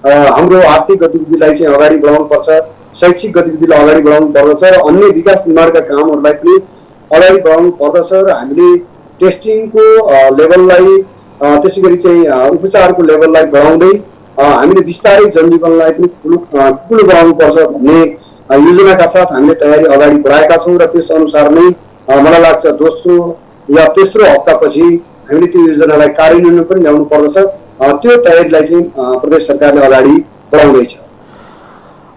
हाम्रो आर्थिक गतिविधिलाई चाहिँ अगाडि बढाउनु पर्छ, शैक्षिक गतिविधिलाई अगाडि बढाउनु पर्दछ र अन्य विकास निर्माणका कामहरूलाई पनि अगाडि बढाउनु पर्दछ र हामीले टेस्टिङको लेभललाई त्यसै गरी चाहिँ उपचारको लेभललाई बढाउँदै हामीले बिस्तारै जनजीवनलाई पनि ठुलो बनाउनु पर्छ भन्ने योजनाका साथ हामीले तयारी अगाडि बढाएका छौँ र त्यस अनुसार नै मलाई लाग्छ दोस्रो या तेस्रो हप्तापछि हामीले त्यो योजनालाई कार्यान्वयन पनि ल्याउनु पर्दछ। त्यो तयारीलाई चाहिँ प्रदेश सरकारले अगाडि बढाउँदैछ।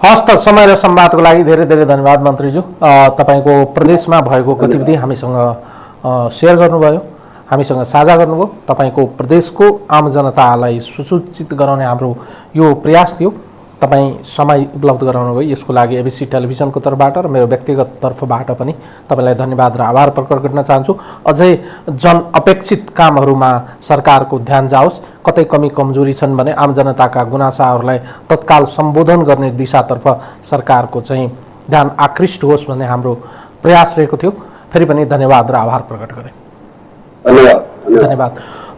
हस् त, समय र संवादको लागि धेरै धेरै धन्यवाद मन्त्रीज्यू। तपाईँको प्रदेशमा भएको गतिविधि हामीसँग सेयर गर्नुभयो, हामीसँग साझा गर्नुभयो। तपाईँको प्रदेशको आम जनतालाई सुसूचित गराउने हाम्रो यो प्रयास थियो। तपाईँ समय उपलब्ध गराउनुभयो, यसको लागि एबिसी टेलिभिजनको तर्फबाट र मेरो व्यक्तिगत तर्फबाट पनि तपाईँलाई धन्यवाद र आभार प्रकट गर्न चाहन्छु। अझै जन अपेक्षित कामहरूमा सरकारको ध्यान जाओस्, कतै कमी कमजोरी छन् भने आम जनताका गुनासाहरूलाई तत्काल सम्बोधन गर्ने दिशातर्फ सरकारको चाहिँ ध्यान आकृष्ट होस् भन्ने हाम्रो प्रयास रहेको थियो। फेरि पनि धन्यवाद र आभार प्रकट गरेँ। धन्यवाद।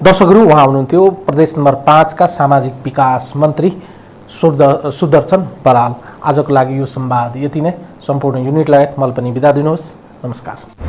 दर्शकहरू, उहाँ हुनुहुन्थ्यो प्रदेश नम्बर 5 का सामाजिक विकास मन्त्री सुदर्शन बराल। आजको लागि यो संवाद यति नै। सम्पूर्ण युनिट लगायत मलाई पनि बिदा दिनुहोस्। नमस्कार।